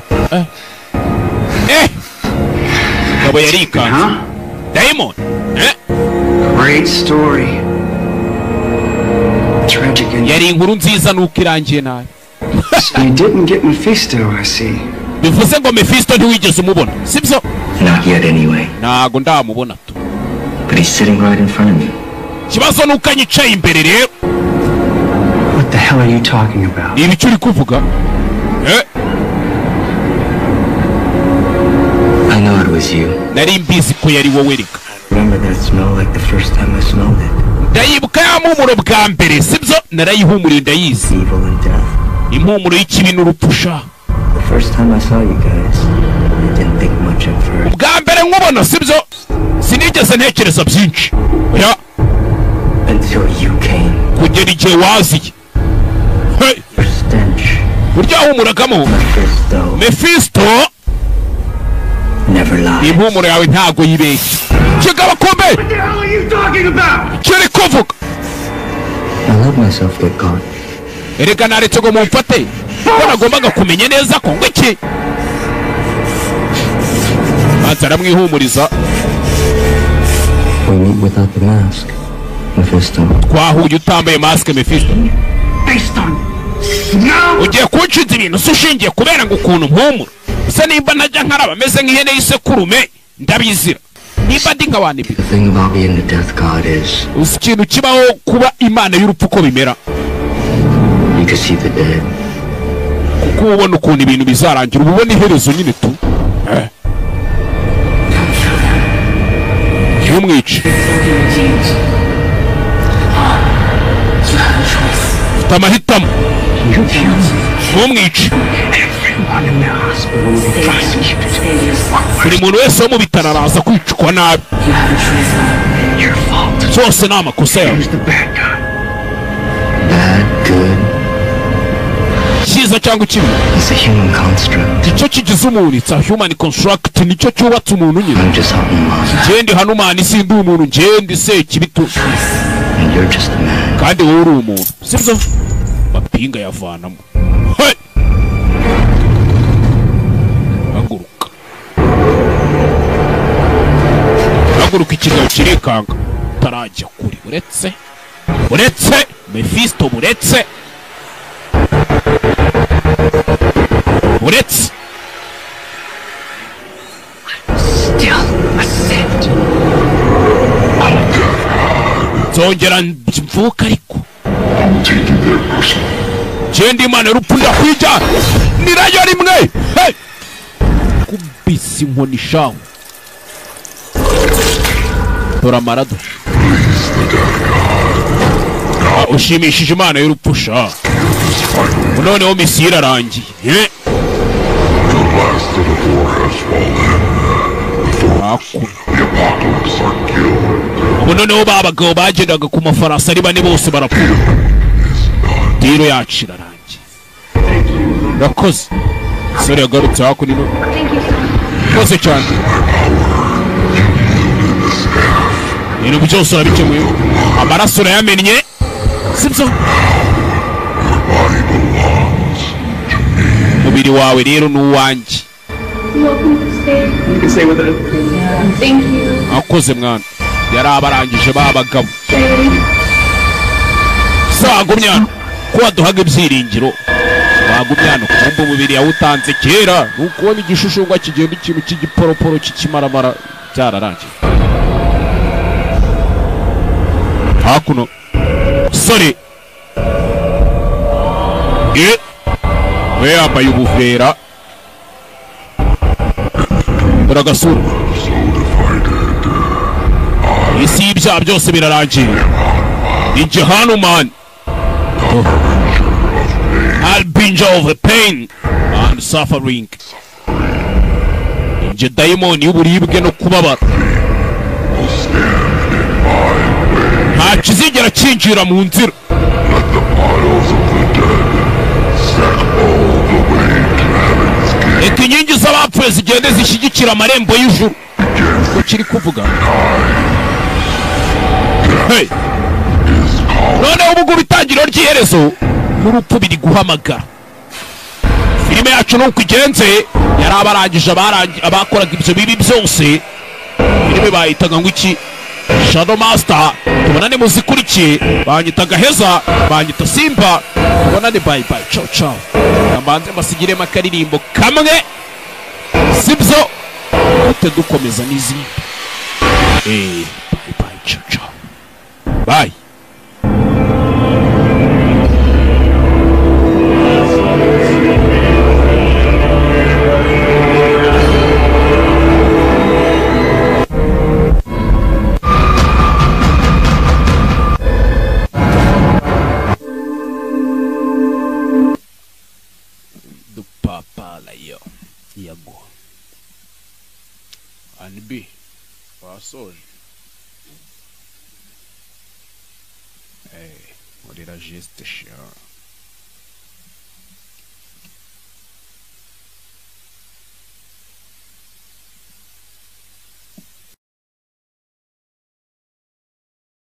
Speaker 1: umugabo yarikanze Diamond
Speaker 7: Great story. Tragic and
Speaker 1: yari inkuru nziza nuko irangiye nabi
Speaker 7: so you didn't get Mephisto, I see.
Speaker 1: bivuze ngo Mephisto ntiwigeze umubona sibyo
Speaker 5: Not yet anyway.
Speaker 1: ntago ndamubona tu
Speaker 5: But he's sitting right in front of me.
Speaker 1: kibazo nuko anyicaye imbere rero
Speaker 7: What the hell are you talking about?
Speaker 1: ni ibiki uri kuvuga
Speaker 5: I know it was you.
Speaker 1: nari mbizi ko yari wowe reka
Speaker 5: Remember that smell like the first time I smelled it?
Speaker 1: ndayibuka ya mpumuro bwa mbere sibyo narayihumuriye ndayizi
Speaker 5: Evil and death.
Speaker 1: impumuro y'ikibi n'urupfusha
Speaker 5: The first time I saw you guys, I didn't think much at first.
Speaker 1: bwa mbere nkubona sibyo sinigeze ntekereza byinshi oya
Speaker 5: Until you came.
Speaker 1: kugera igihe waziye
Speaker 5: Your stench.
Speaker 1: burya humuragamo Mephisto
Speaker 5: Never lied.
Speaker 1: impumuro yawe ntago yibeshye kigaba kombe
Speaker 7: What the hell are you talking about?
Speaker 1: kiri kuvuga
Speaker 5: I let myself get caught.
Speaker 1: erega naretse ngo mumfate ko nagombaga kumenya neza ko ngo iki maze aramwihumuriza
Speaker 5: We meet without the mask, Mephisto.
Speaker 1: twahuye utambaye mask Mephisto
Speaker 7: Based on no.
Speaker 1: ugiye kunshiza ibintu se ushingiye kubera ngo ukuntu mpumura se nimba najya nkaraba ameze nk'ihene y'isekurume ndabizira nimba ndi nka wanibi
Speaker 5: The thing about being the death god is
Speaker 1: uzi ikintu kibaho kuba imana y'urupfu uko bimera
Speaker 5: you can see the dead.
Speaker 1: kuko ubona ukuntu ibintu bizarangira uba ubona iherezo nyine tu ntumwice ufite amahitamo ntumwice
Speaker 7: Everyone in the hospital will be prosecuted.
Speaker 1: buri muntu wese wo mu bitaro araza kwicwa nabi
Speaker 7: Your fault.
Speaker 1: byose ni amakosa yawe
Speaker 7: Who's the bad guy?
Speaker 5: Bad, good.
Speaker 1: cyiza cyangwa ikibi
Speaker 5: It's a human construct.
Speaker 1: nicyo kigize umuntu it's a human construct nicyo cyubatse umuntu nyine
Speaker 5: I'm just Hanuman,
Speaker 1: ngende hanumani sindi umuntu ngende Sekibitu
Speaker 5: and you're just a man.
Speaker 1: kandi wowe uri umuntu sibyo mapinga yavanamo hey! haguruka haguruka ikigabo kirikanga utarajya kuri uretse Mephisto buretse uretse
Speaker 4: Still a Sith.
Speaker 1: nzongera mvuka ariko genda imana y'urupfu ndakwijya nirayo rimwe kubisa inkoni shaho dore amarado ushimishije imana y'urupfu sha noneho misiyo irarangiye ubu noneho ba bagabo bagendaga ku mafarasi ari bane bose barapfuye diro yacu irarangiye urakoze sore yagarutse hakuno urakoze cyane ibintu byose urabikemuye amaraso urayamennye sibyo umubiri wawe rero ni uwanjye akoze mwana yari abarangije ba bagabo sagumya ko waduhaga ibyiringiro wagumyana kumva umubiri yawutanze kera nukubona igishushushungwa kigenda ikintu cy'igiporoporo cy'ikimaramara cyararangiye hakuno sore we yambaye ubuvera uragasura isi y'ibyaha byose birarangiye ni Hanuman harbinger of the pain and suffering inje dayimoni y'uburibwe no kubabara nta kizigera kinjira mu nzira reka inkingi z'abapfuye zigende zishyigikira amarembo y'ijuru ko kiri kuvuga noneho ubu ngubu itangiriro ry'iherezo n'urupfu biri guhamagara filime yacu nuko igenze yari abarangije abakoraga ibyo bibi byose filime bayitaga ngo iki Shadow Master tubonane muzikurikiye banyitaga heza banyita Simba tubonane bye bye ciao ciao nambanze masigiremo akaririmbo kamwe sibyo ute dukomeza n'izindi bye bye ciao ciao bye Yago Anbi wasoje urira geste chien